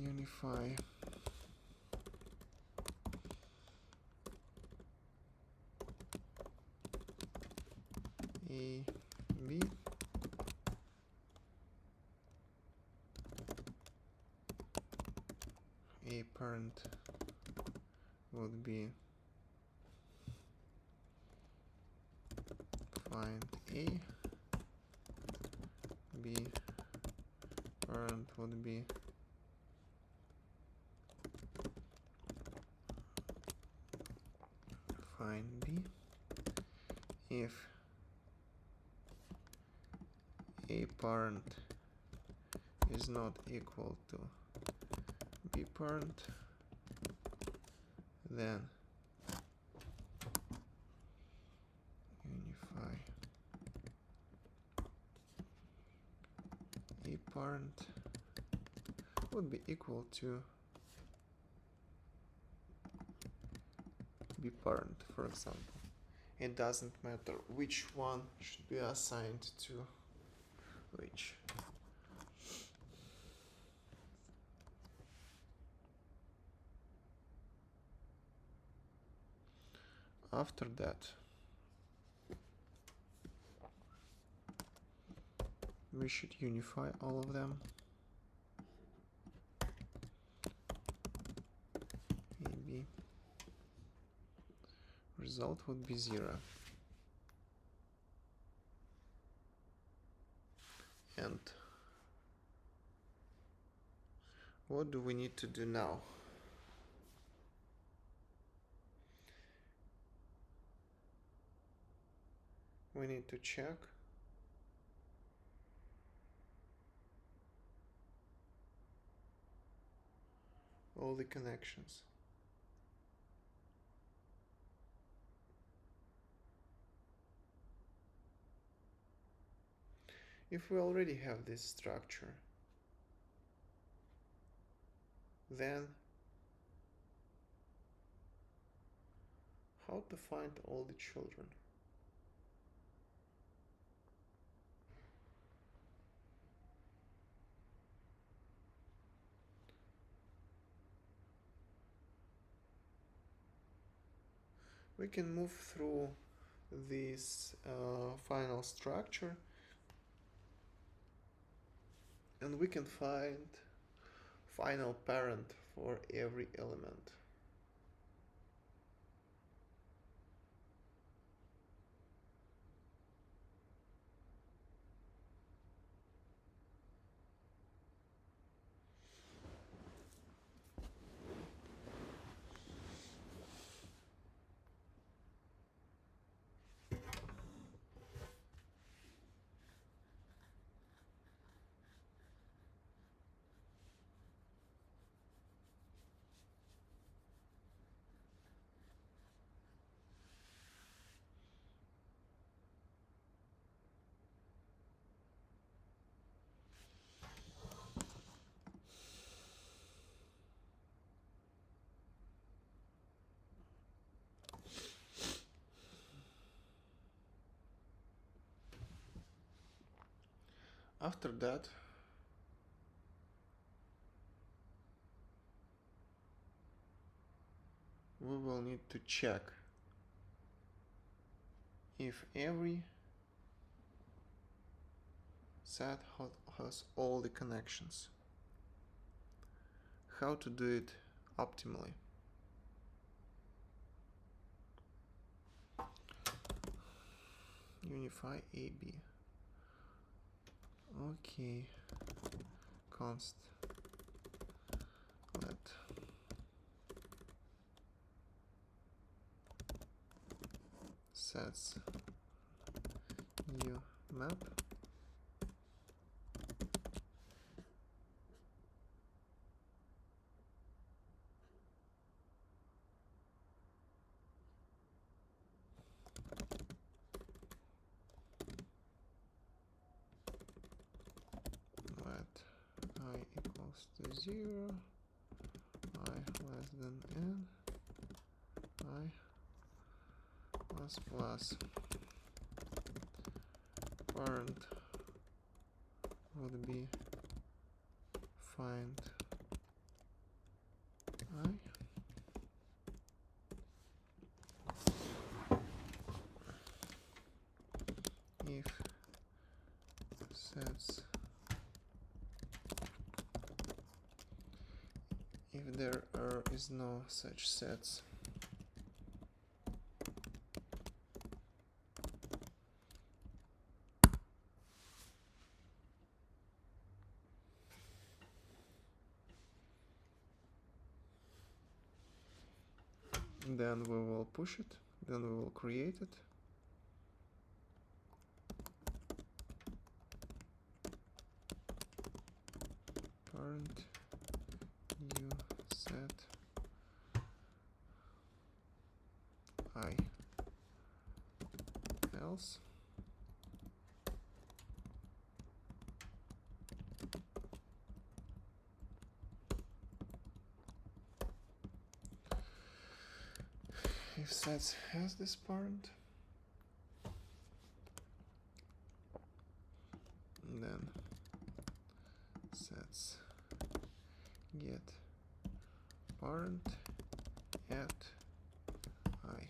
unify a b a parent would be find a, b parent would be find b. If parent is not equal to b parent, then unify a parent would be equal to b parent, for example. It doesn't matter which one should be assigned to which. After that, we should unify all of them. AB. Result would be 0. And what do we need to do now? We need to check all the connections. If we already have this structure, then how to find all the children? We can move through this final structure and we can find final parent for every element. After that, we will need to check if every set has all the connections. How to do it optimally? Unify AB. Okay, const let sets new map let I equals to 0, I less than n, I plus plus. Parent would be find I. If sets, if there is no such sets, then we will push it, then we will create it. parent u set I else. If sets has this parent, then sets get parent at I.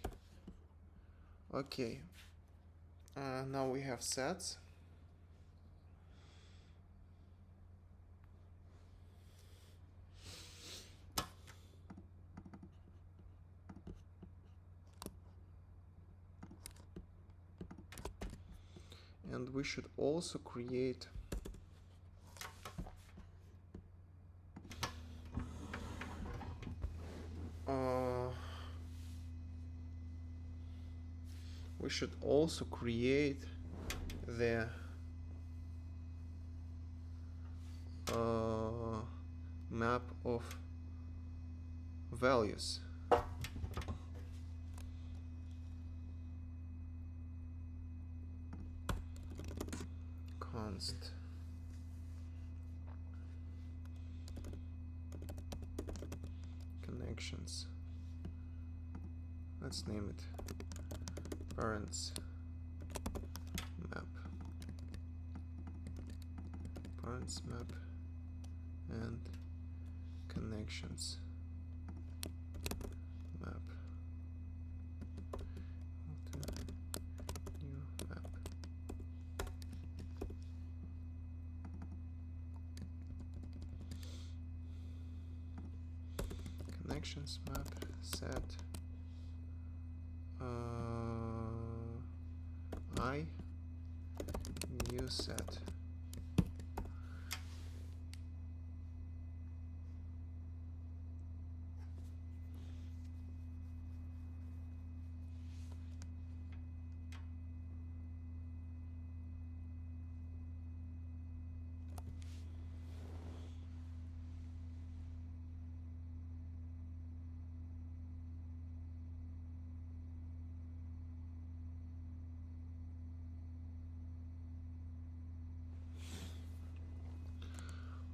Okay, now we have sets. And we should also create the map of values. Const connections. Let's name it parents map. Parents map and connections map. New map. Connections map set I new set.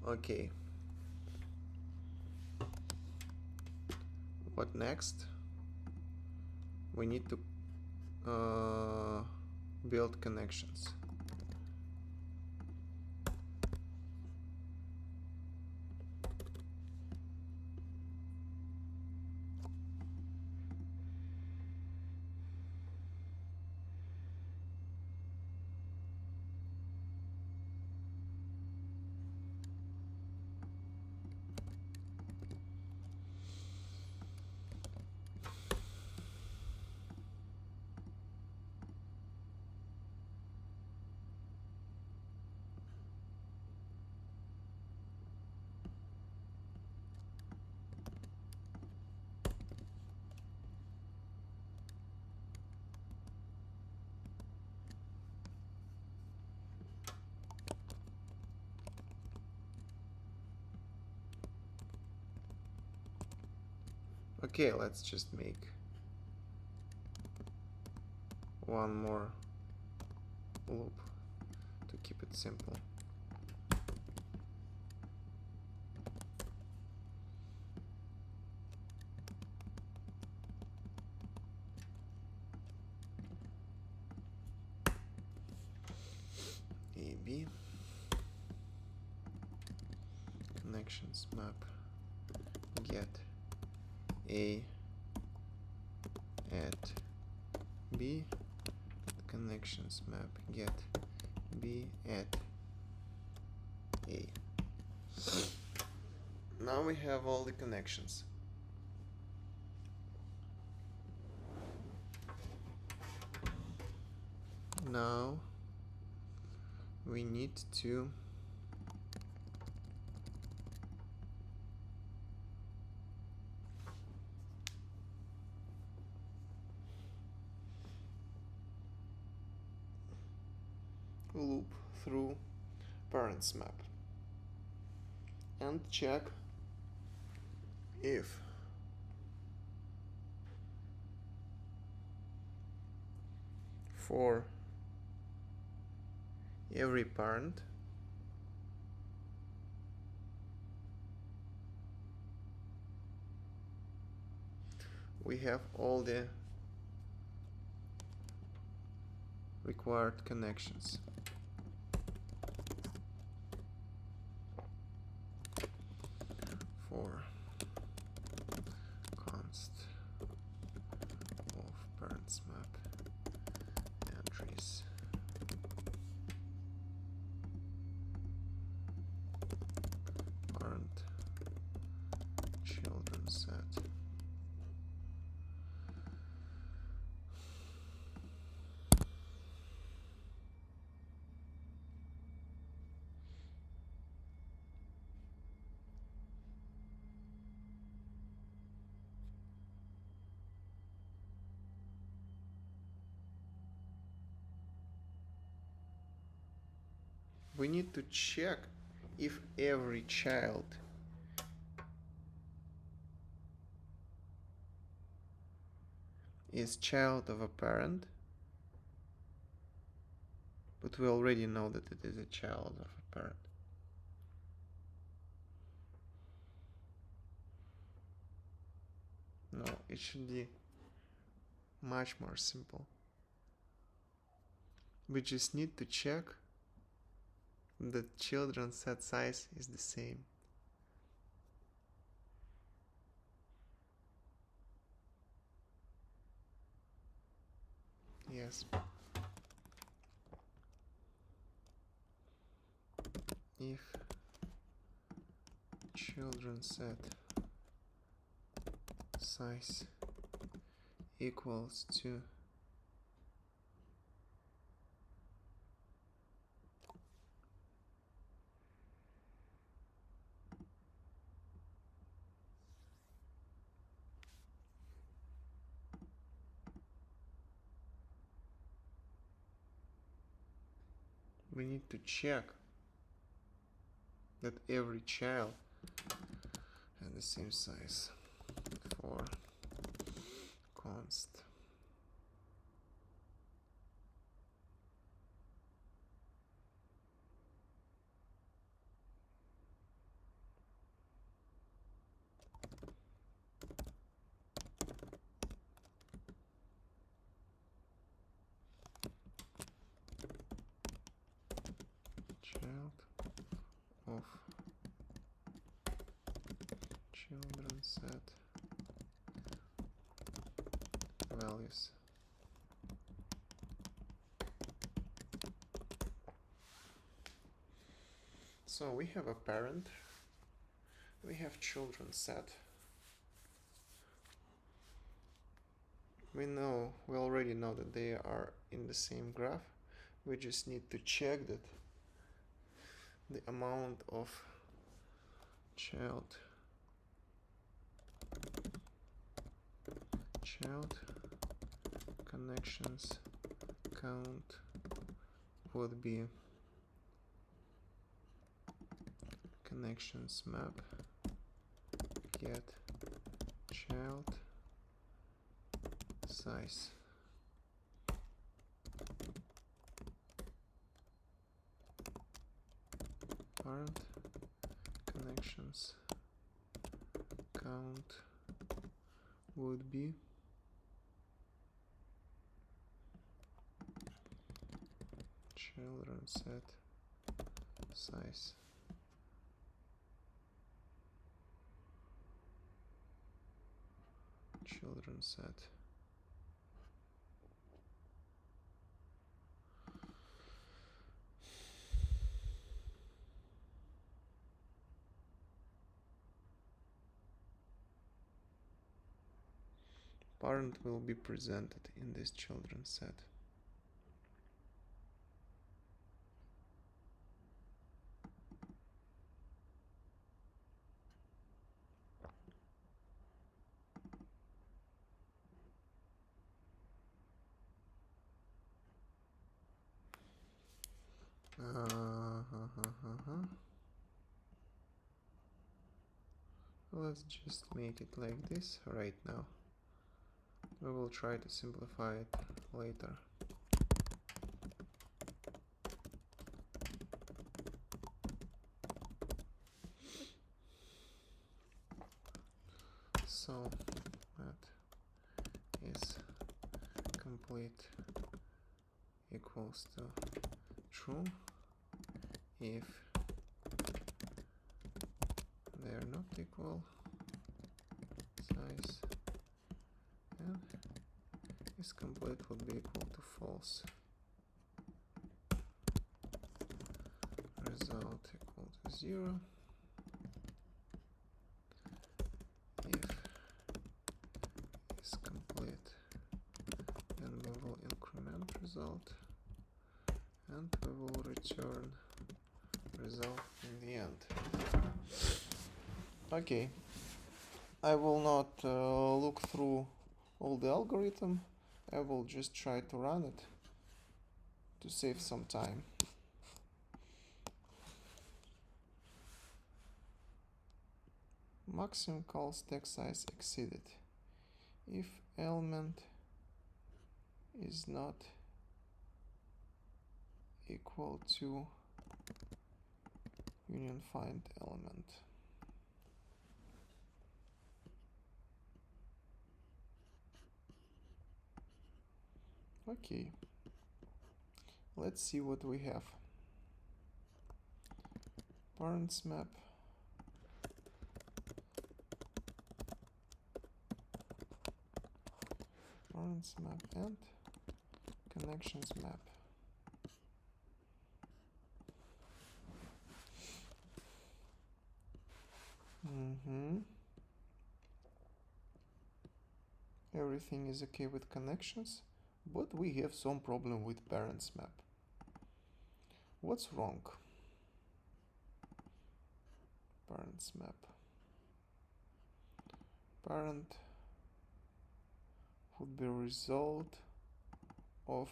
Okay. What next? We need to build connections. Okay, let's just make one more loop to keep it simple. AB connections map get A at B connections map get B at A. Now we have all the connections. Now we need to loop through parents map. and check if for every parent we have all the required connections. For const of parents map entries parent children set we need to check if every child is child of a parent, but we already know that it is a child of a parent. No, it should be much more simple. We just need to check that children's set size is the same. Yes. If children's set size equals to we need to check that every child has the same size for const child of children set values so we have a parent, we have children set, we already know that they are in the same graph. We just need to check that the amount of child connections count would be connections map get child size parent connections count would be children set size children set parent will be presented in this children set. Let's just make it like this right now. We will try to simplify it later. So that is complete equals to true if they are not equal, size and is complete would be equal to false. Result equal to 0 if is complete, then we will increment result and we will return result in the end. Okay, I will not look through all the algorithm. I will just try to run it to save some time. Maximum call stack size exceeded if element is not equal to union find element. Okay, let's see what we have. Parents map, parents map and connections map. Everything is okay with connections, but we have some problem with parents map. What's wrong? Parents map. Parent would be result of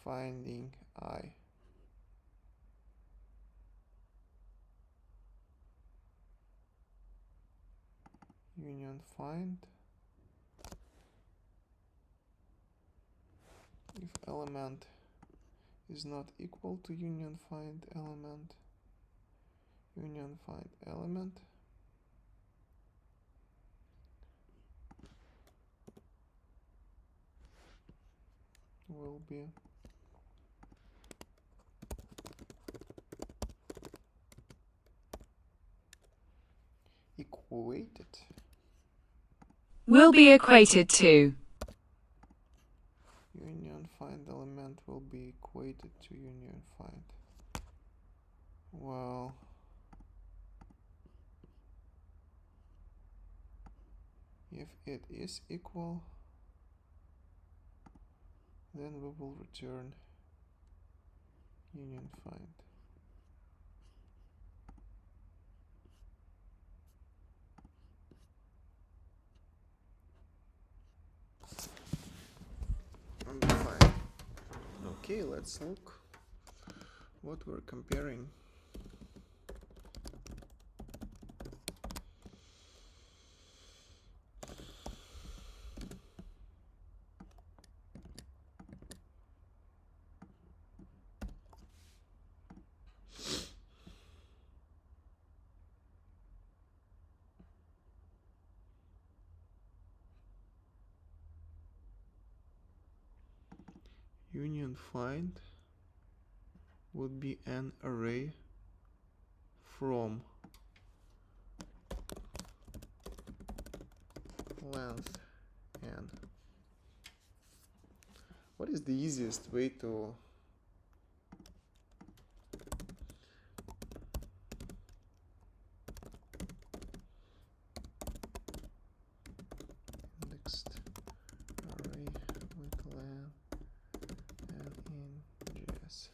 finding I. Union find if element is not equal to union find element, union find element will be equated. Will be equated to. Union find element will be equated to union find. Well, if it is equal, then we will return union find. Fine. Okay, let's look what we're comparing. Union find would be an array from length n. What is the easiest way to indexed array with len and in JS?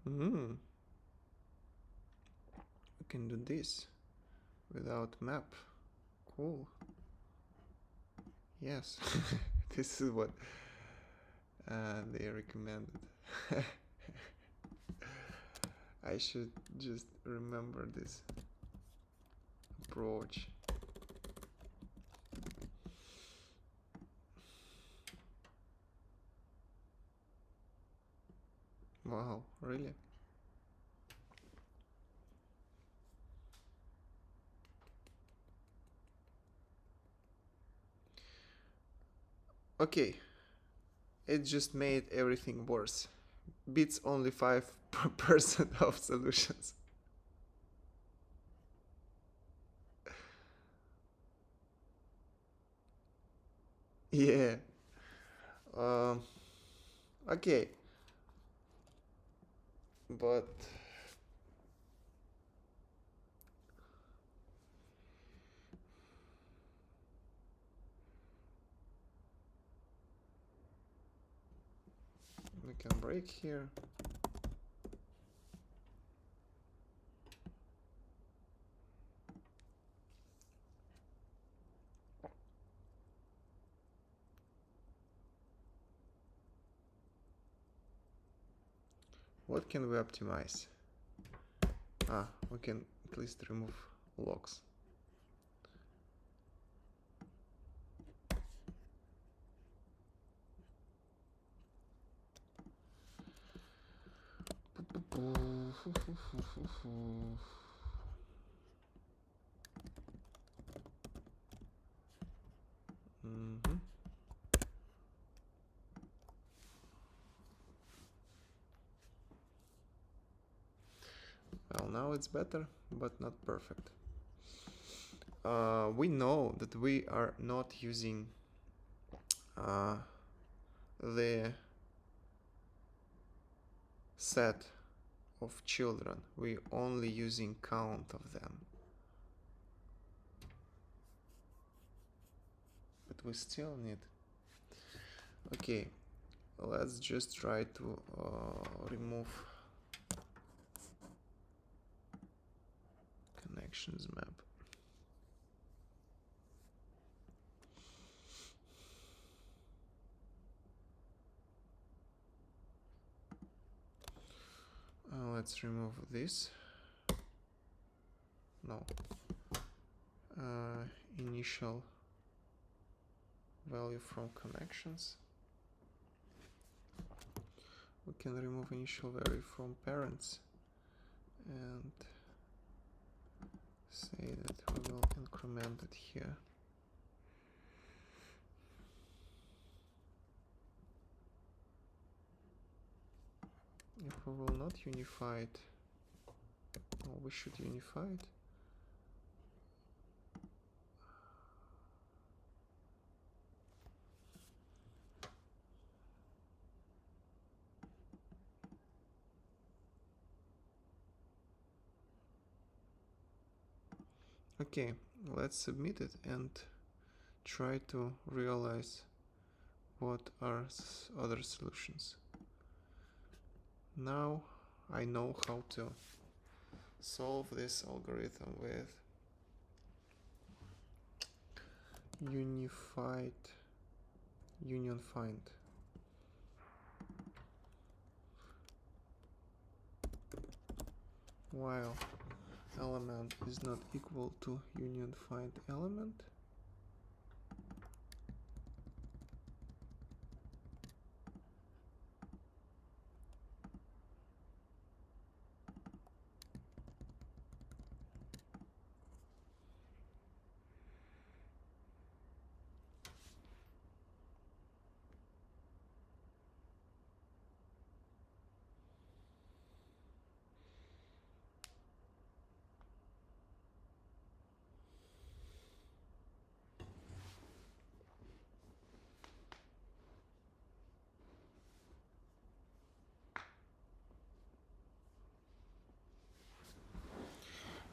We can do this without map. Cool. Yes, this is what they recommended. I should just remember this approach. Wow, really? Okay, it just made everything worse. Beats only 5% of solutions. Yeah. Um, okay. But we can break here. What can we optimize? We can at least remove locks. Well, now it's better, but not perfect. We know that we are not using the set of children. We're only using count of them. But we still need. Okay, let's just try to remove connections map. Let's remove this. No. Initial value from connections. We can remove initial value from parents and say that we will increment it here. If we will not unify it, we should unify it. Okay, let's submit it and try to realize what are other solutions. Now I know how to solve this algorithm with unified union find. While element is not equal to union find element,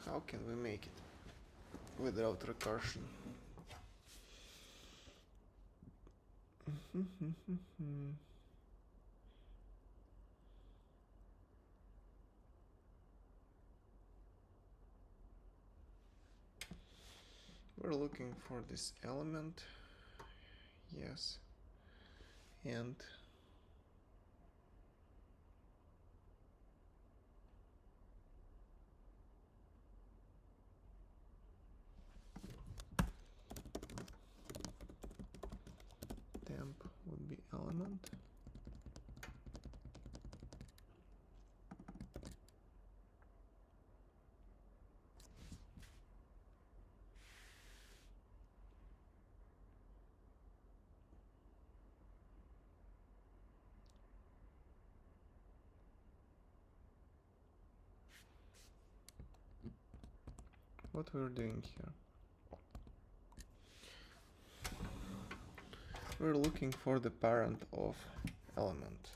how can we make it without recursion? We're looking for this element, yes, and temp would be element. What we're doing here, we're looking for the parent of element.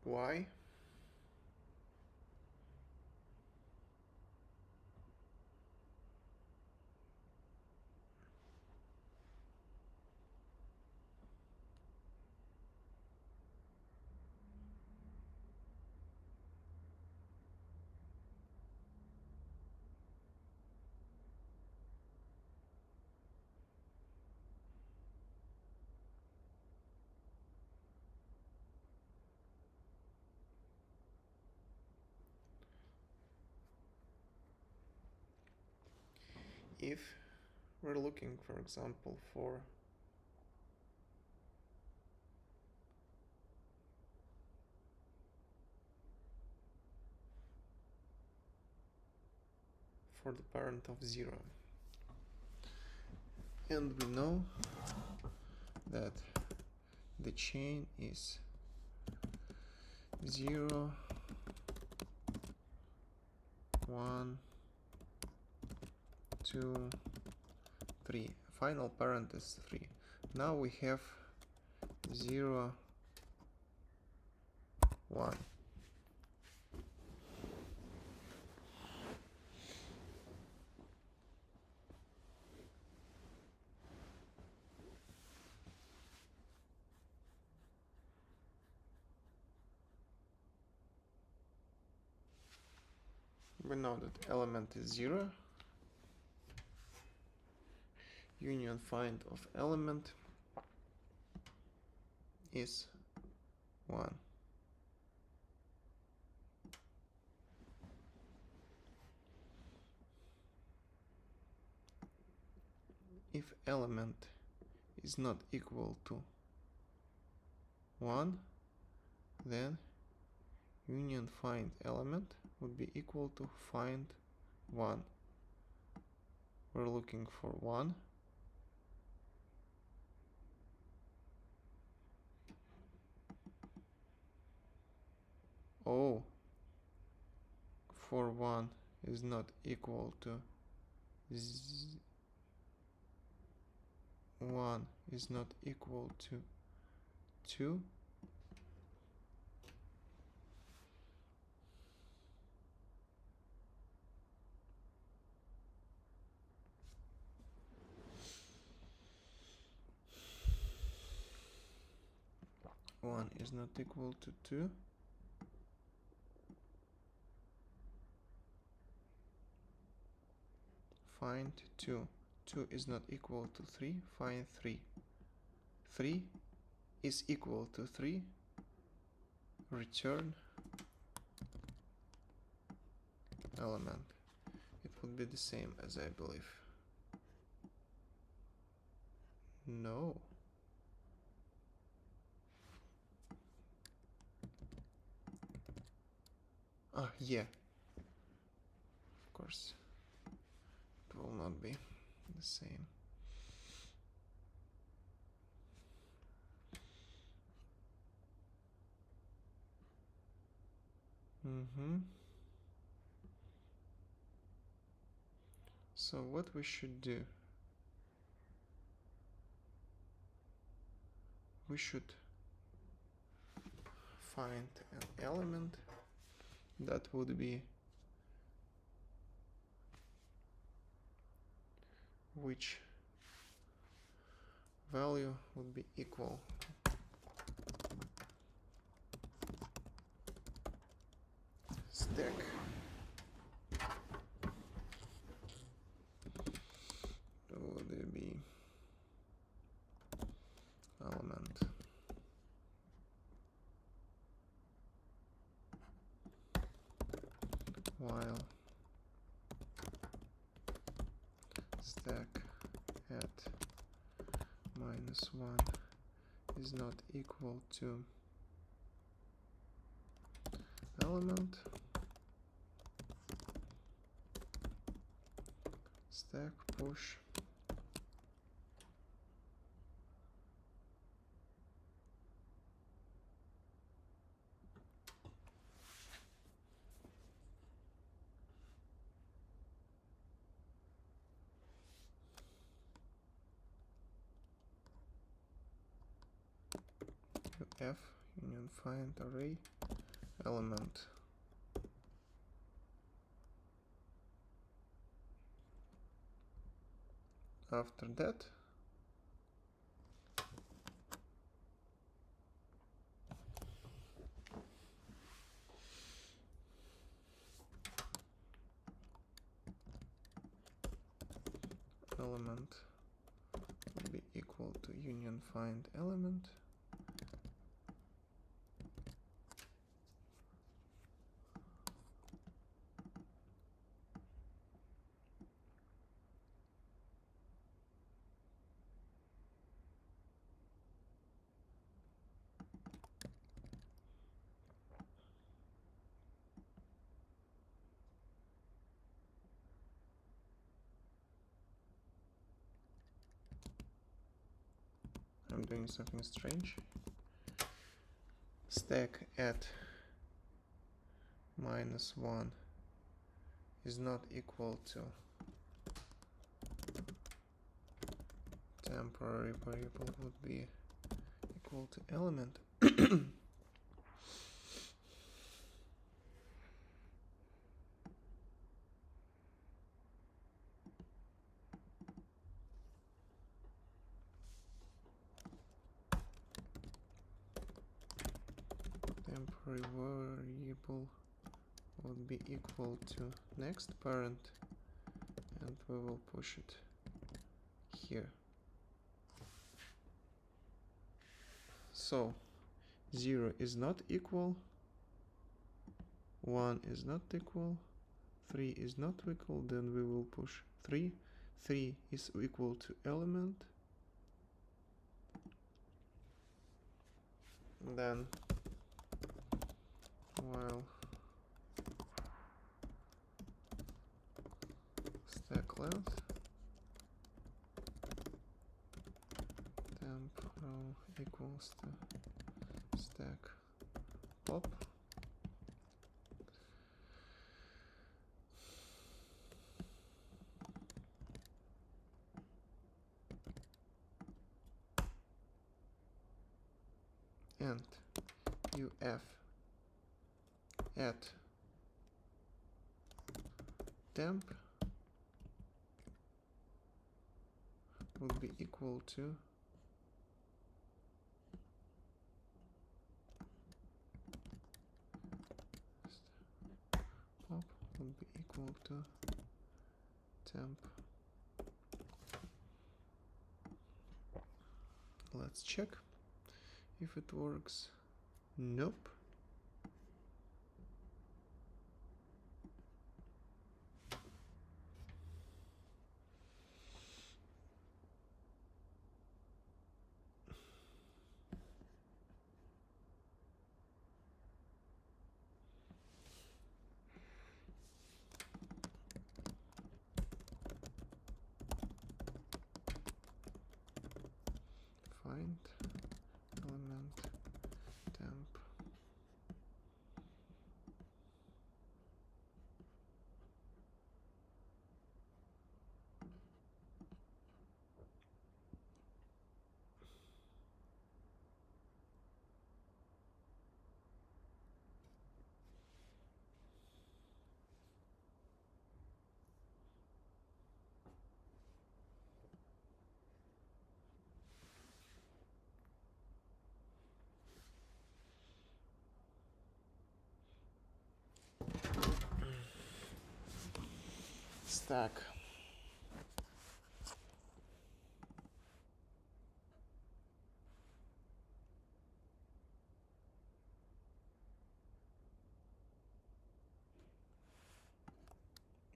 Why? If we're looking, for example, for the parent of 0, and we know that the chain is 0, 1, 2, 3. Final parent is 3. Now we have 0, 1. We know that element is 0. Union find of element is 1. If element is not equal to 1, then union find element would be equal to find 1. We're looking for 1. Oh, for 1 is not equal to 1 is not equal to 2. One is not equal to 2. Find 2. 2 is not equal to 3. Find 3. 3 is equal to 3. Return element. It would be the same as I believe. No. Ah, yeah. Of course. It will not be the same. So what we should do? We should find an element that would be which value would be equal stack would it be element while stack at -1 is not equal to element stack push F union find array element after that element will be equal to union find element I'm doing something strange. Stack at -1 is not equal to temporary variable would be equal to element. Temporary variable would be equal to next parent, and we will push it here. So 0 is not equal, 1 is not equal, 3 is not equal, then we will push 3. 3 is equal to element, then while stack length temp row equals to stack pop, and uf at temp would be equal to pop would be equal to temp. Let's check if it works. Nope. Find element temp stack.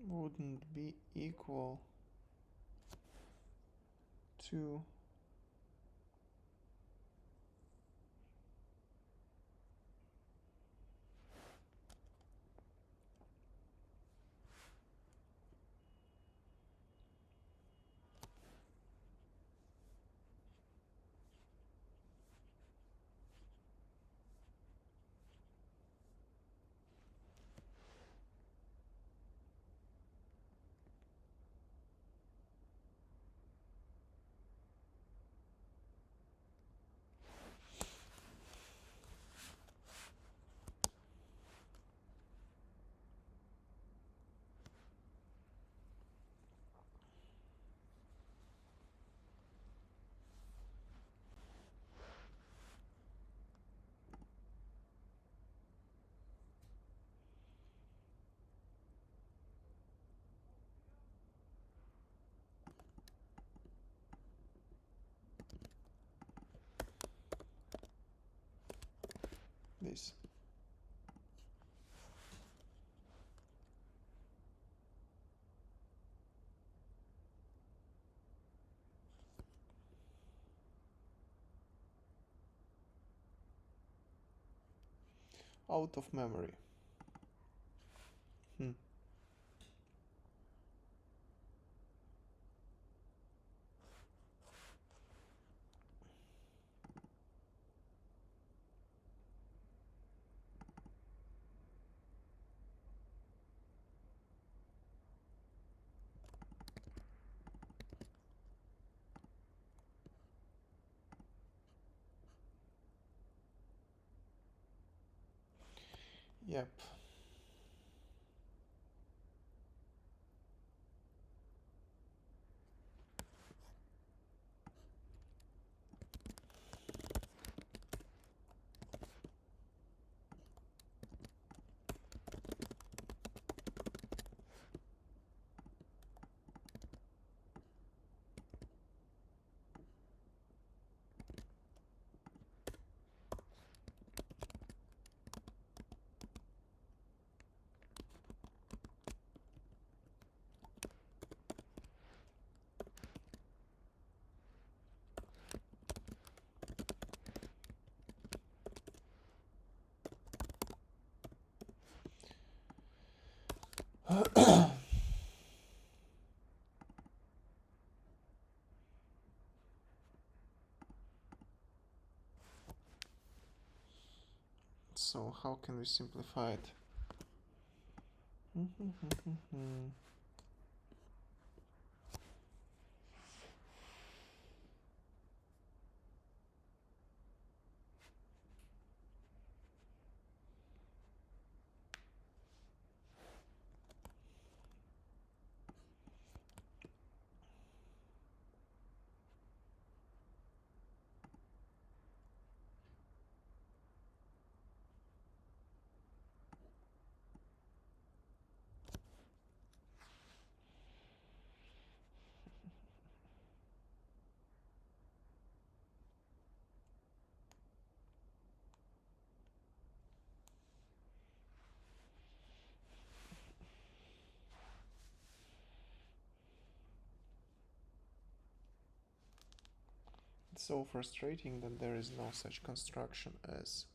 Wouldn't be equal to this. Out of memory. Yep. So how can we simplify it? It's so frustrating that there is no such construction as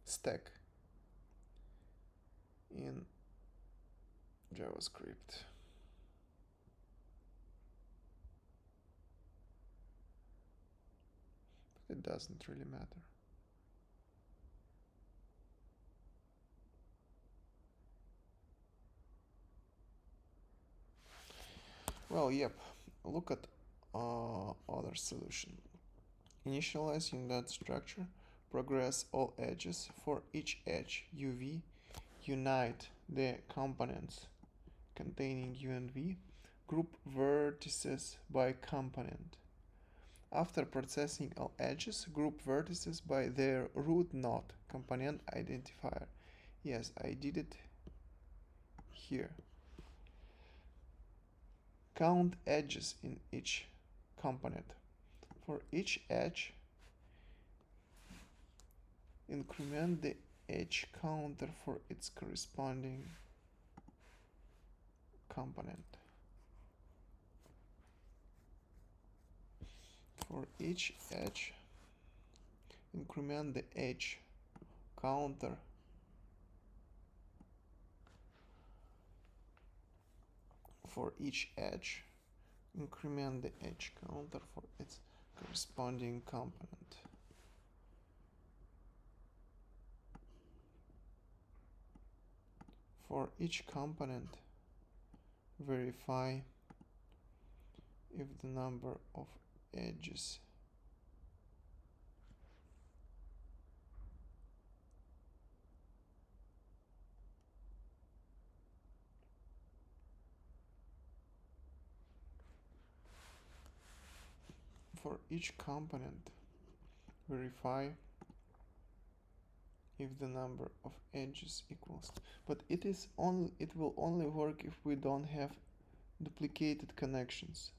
stack in JavaScript. But it doesn't really matter. Well, yep. Look at other solution. Initialize unit structure. Progress all edges. For each edge, UV. Unite the components containing U and V. Group vertices by component. After processing all edges, group vertices by their root node component identifier. Yes, I did it here. count edges in each component. For each edge, increment the edge counter for its corresponding component. For each edge, increment the edge counter for each edge, increment the edge counter for its corresponding component. For each component, verify if the number of edges for each component, verify if the number of edges equals, but it will only work if we don't have duplicated connections.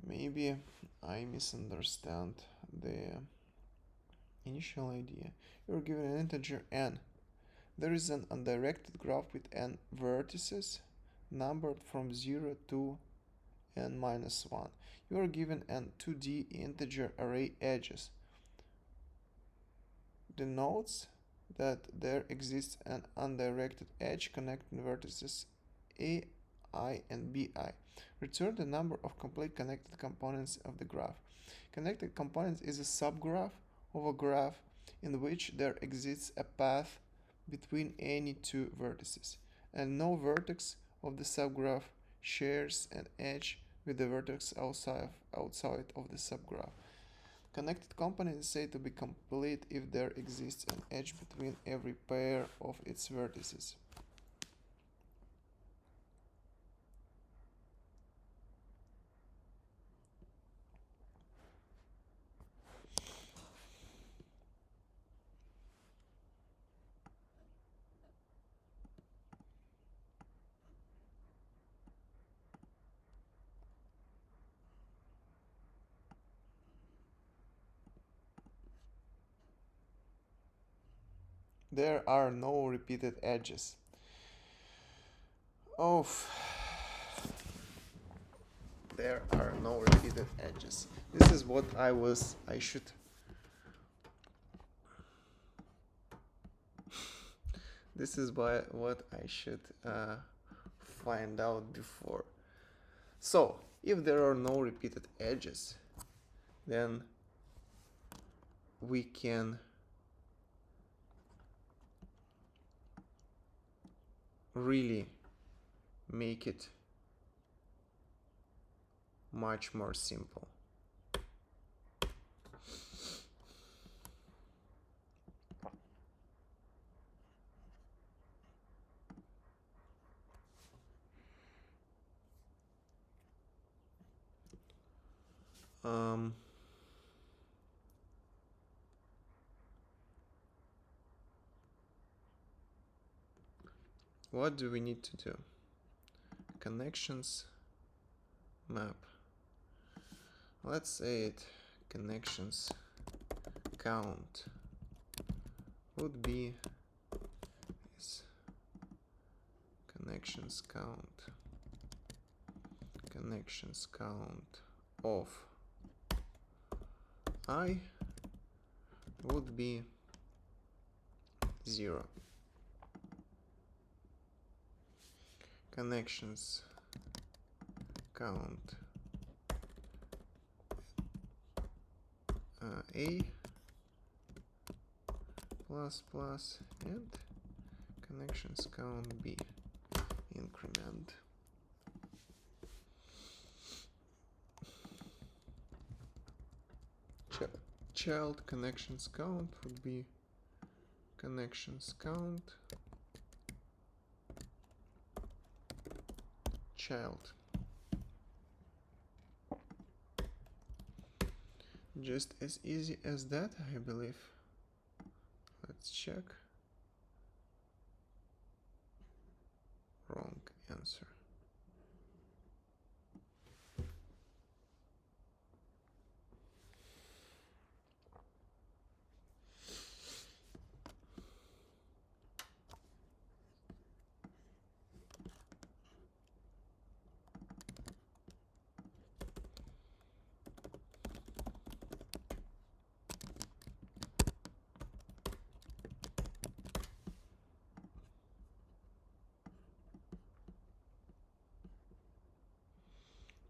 Maybe I misunderstand the initial idea. You're given an integer n. There is an undirected graph with n vertices numbered from 0 to n minus 1. You are given an 2D integer array edges. Denotes that there exists an undirected edge connecting vertices a, I, and bi. Return the number of complete connected components of the graph. Connected components is a subgraph of a graph in which there exists a path between any two vertices, and no vertex of the subgraph shares an edge with the vertex outside of the subgraph. Connected component is said to be complete if there exists an edge between every pair of its vertices. There are no repeated edges. Oh, there are no repeated edges. This is what I should this is what I should find out before. So, if there are no repeated edges, then we can really make it much more simple. What do we need to do? Connections map. Let's say it connections count would be this. Connections count of I would be 0. Connections count A plus plus and connections count B increment. Child connections count would be connections count child. Just as easy as that, I believe. Let's check. Wrong answer.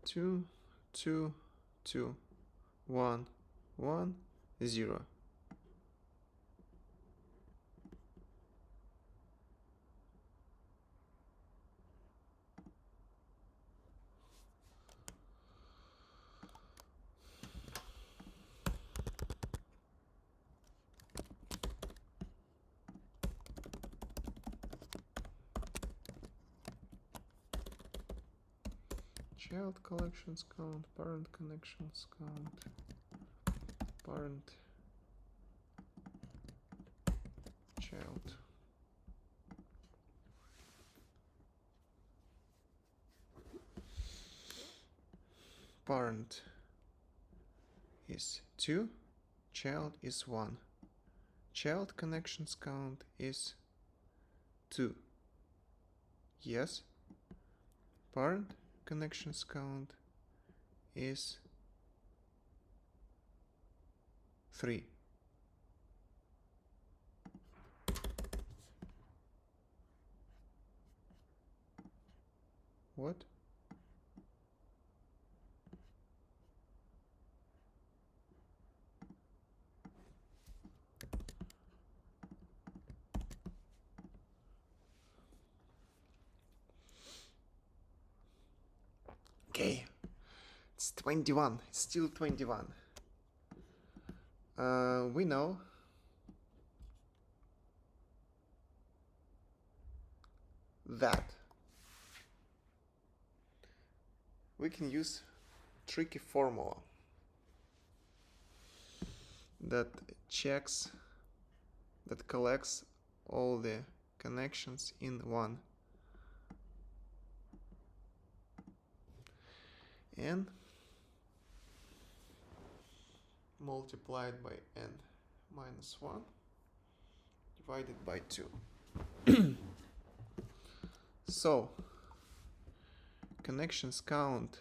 Two, two, two, 1, 1, 0. Child collections count, parent connections count, parent, child. Parent is 2, child is 1. Child connections count is 2. Yes. Parent connections count is 3. What? Okay, it's 21, it's still 21. We know that we can use tricky formula that checks, that collects all the connections in one, and multiplied by n minus 1 divided by 2. So connections count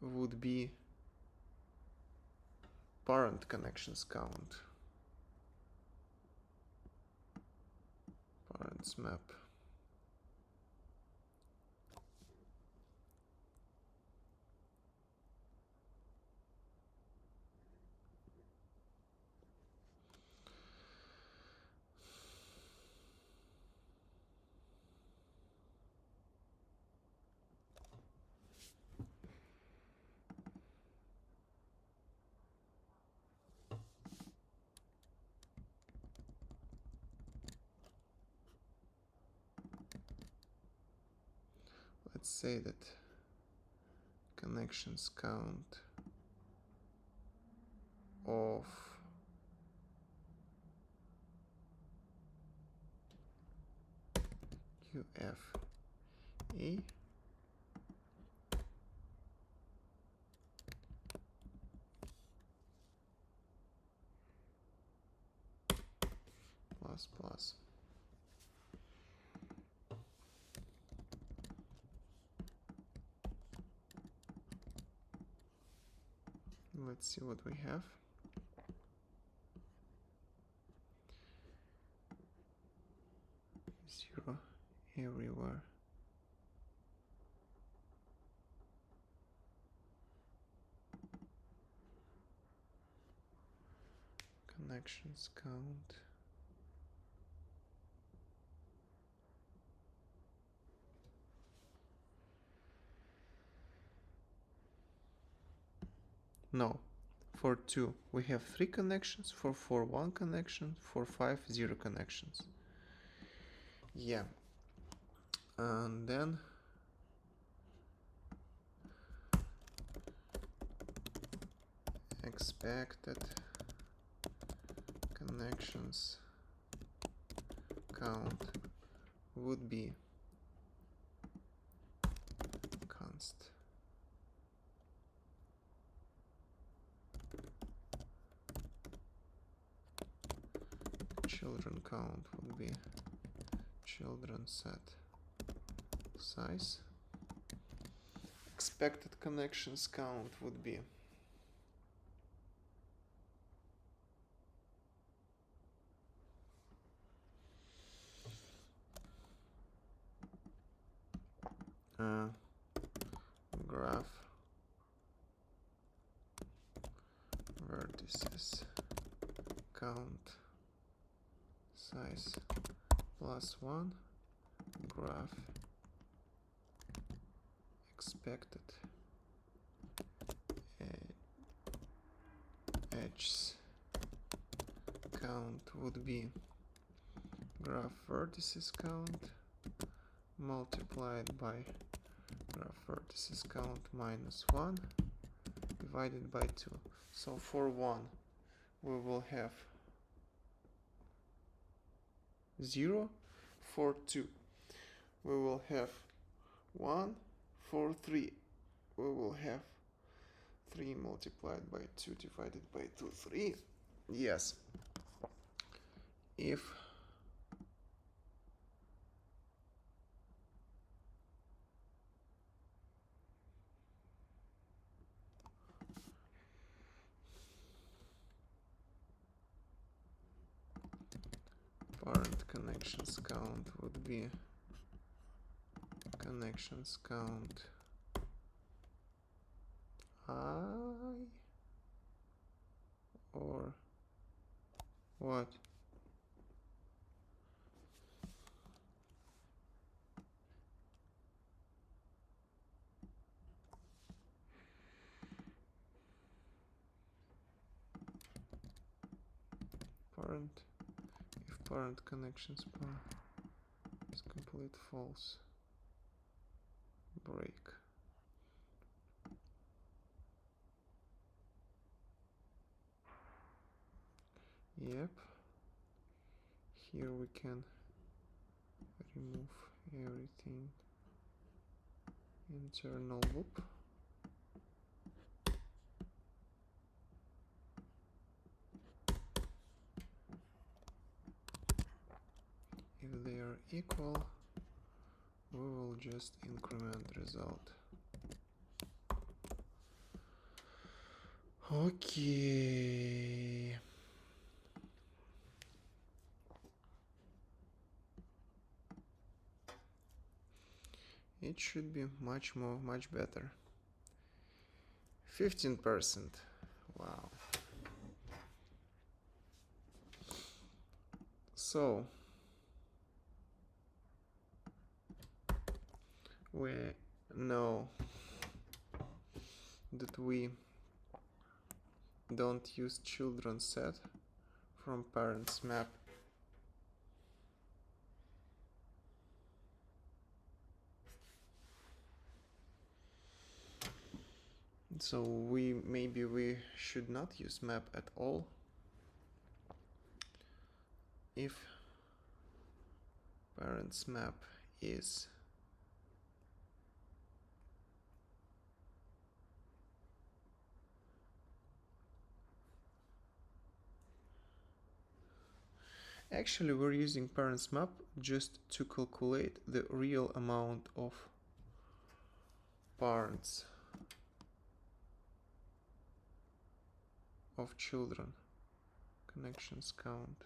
would be parent connections count, parents map, let's say that connections count of QFA plus plus. Let's see what we have. Zero everywhere. Connections count. No, for 2 we have 3 connections, for 4 1 connection, for 5 0 connections. Yeah, and then expected connections count would be const. Children count would be children set size. Expected connections count would be graph vertices count size +1 graph expected edges count would be graph vertices count multiplied by graph vertices count -1 divided by 2. So for 1 we will have 0. For 2 we will have 1. For 3 we will have 3 multiplied by 2 divided by 2, 3. Yes. If parent connections count would be connections count I or what? Parent, if parent connections is complete false, break. Yep. Here we can remove everything. Internal loop. If they are equal, we will just increment result. Okay. It should be much better. 15%. Wow. So we know that we don't use children set from parents map. So maybe we should not use map at all if parents map is actually we're using parents map just to calculate the real amount of parents of children connections count.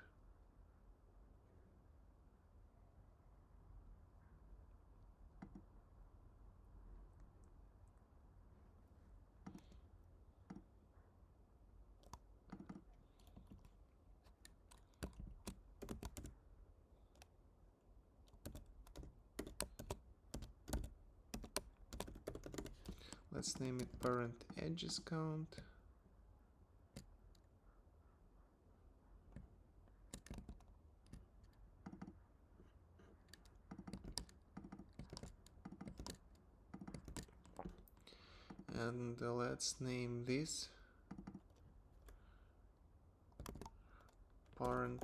Let's name it parent edges count. And let's name this parent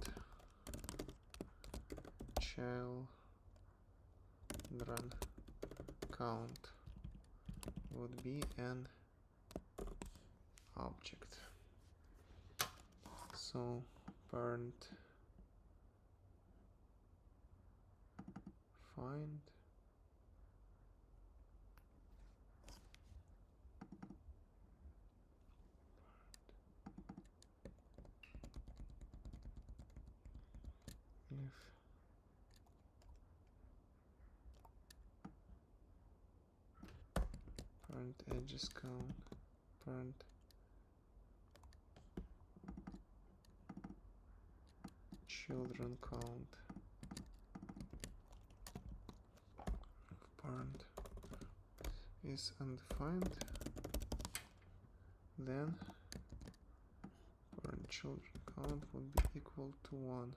children count would be an object. So parent find if parent edges count, parent children count, parent is undefined, then parent children count would be equal to 1.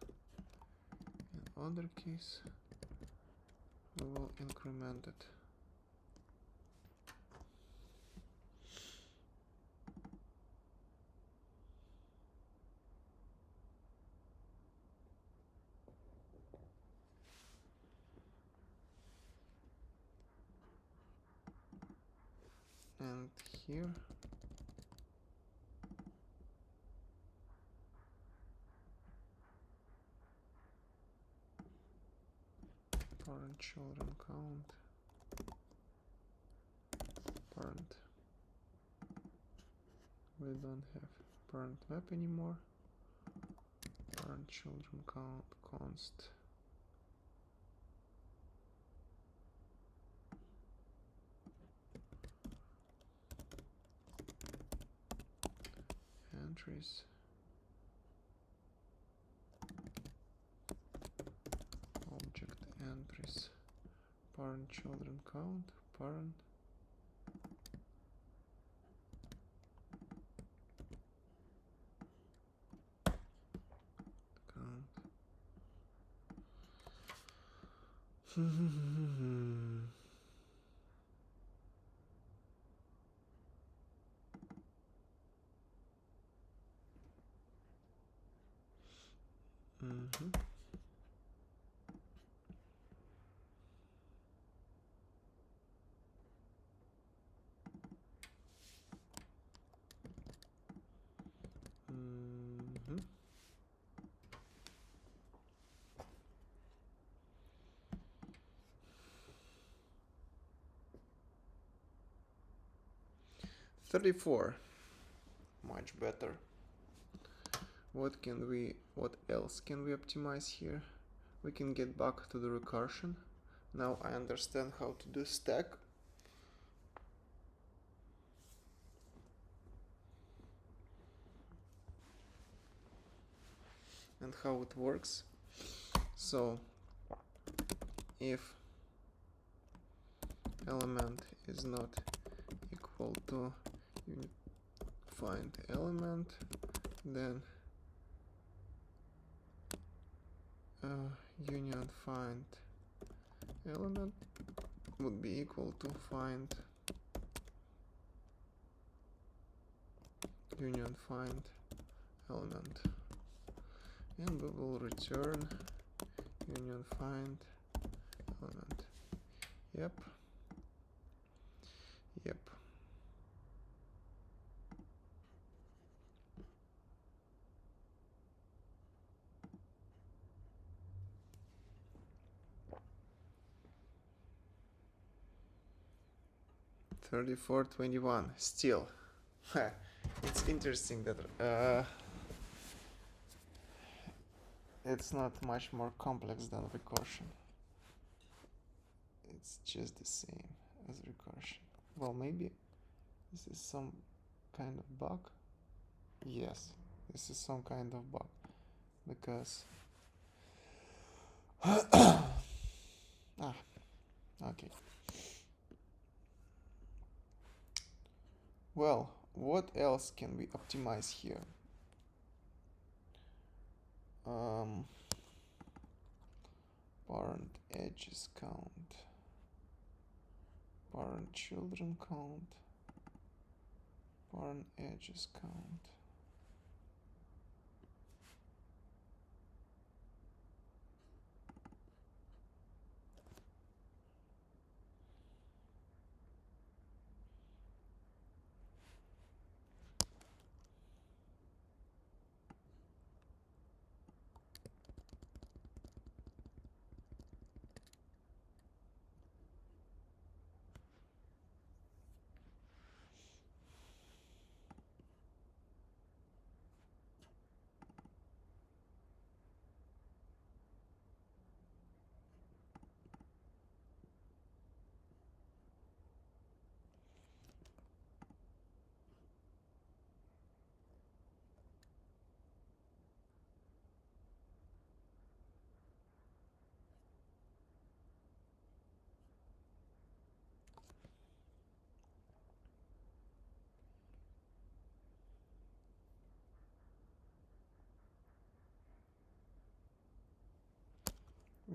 In other case, we will increment it. And here parent children count, parent, we don't have parent map anymore, parent children count const entries object entries parent children count, parent count. Mm-hmm. 34. Much better. What else can we optimize here? We can get back to the recursion. Now I understand how to do stack. And how it works. So if element is not equal to find element, then union find element would be equal to find union find element, and we will return union find element. Yep. Yep. $34.21 still. It's interesting that it's not much more complex than recursion. It's just the same as recursion. Well, maybe this is some kind of bug. Yes, this is some kind of bug, because okay. Well, what else can we optimize here? Parent edges count, parent children count, parent edges count.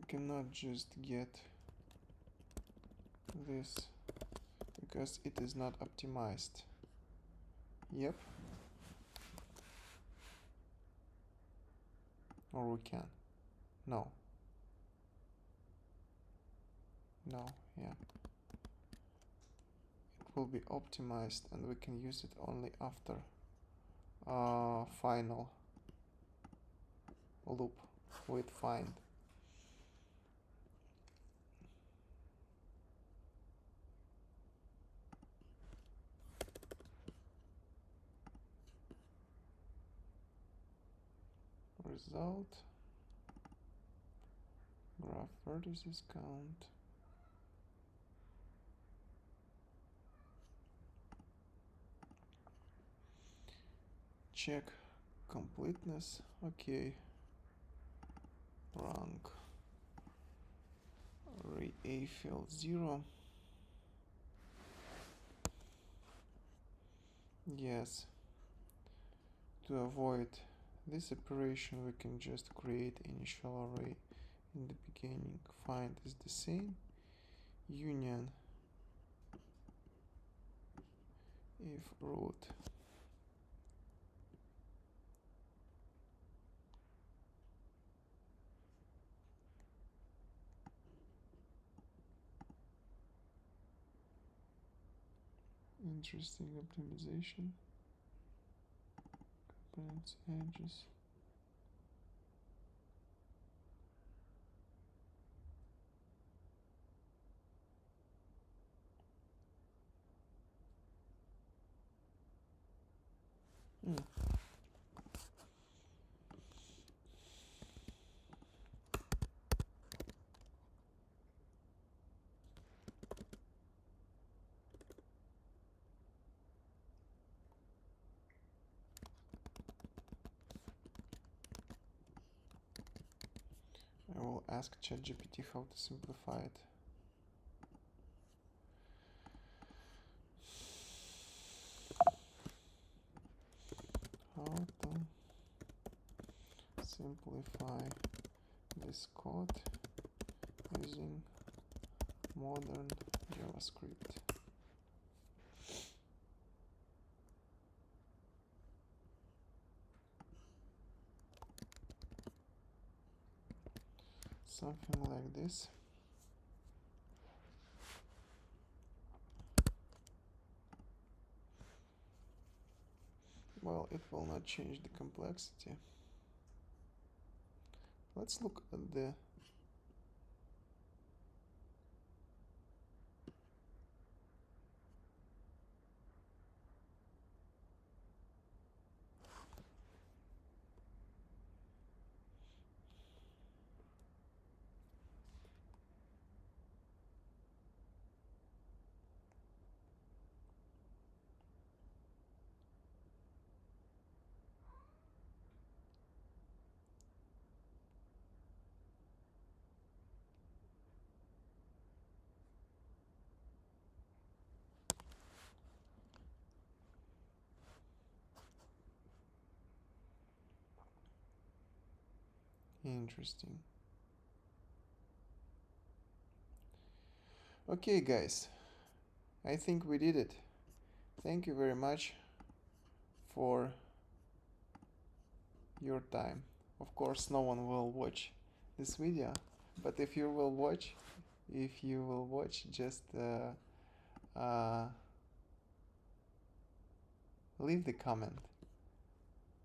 cannot just get this because it is not optimized. Yep. Or we can. No. No, yeah. It will be optimized and we can use it only after final loop with find. Result, graph vertices count, check completeness, okay, rank, array field 0, yes. To avoid this operation we can just create initial array in the beginning. Find is the same, union if root. Interesting optimization. Components, edges. I will ask ChatGPT how to simplify it. How to simplify this code using modern JavaScript. Something like this. Well, it will not change the complexity. Let's look at the interesting. Okay, guys, I think we did it. Thank you very much for your time. Of course, no one will watch this video, but if you will watch, just leave the comment,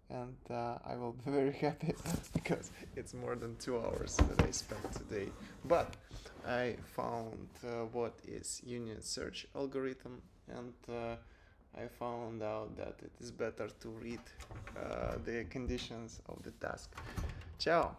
and I will be very happy because it's more than 2 hours that I spent today. But I found what is union search algorithm, and I found out that it is better to read the conditions of the task. Ciao!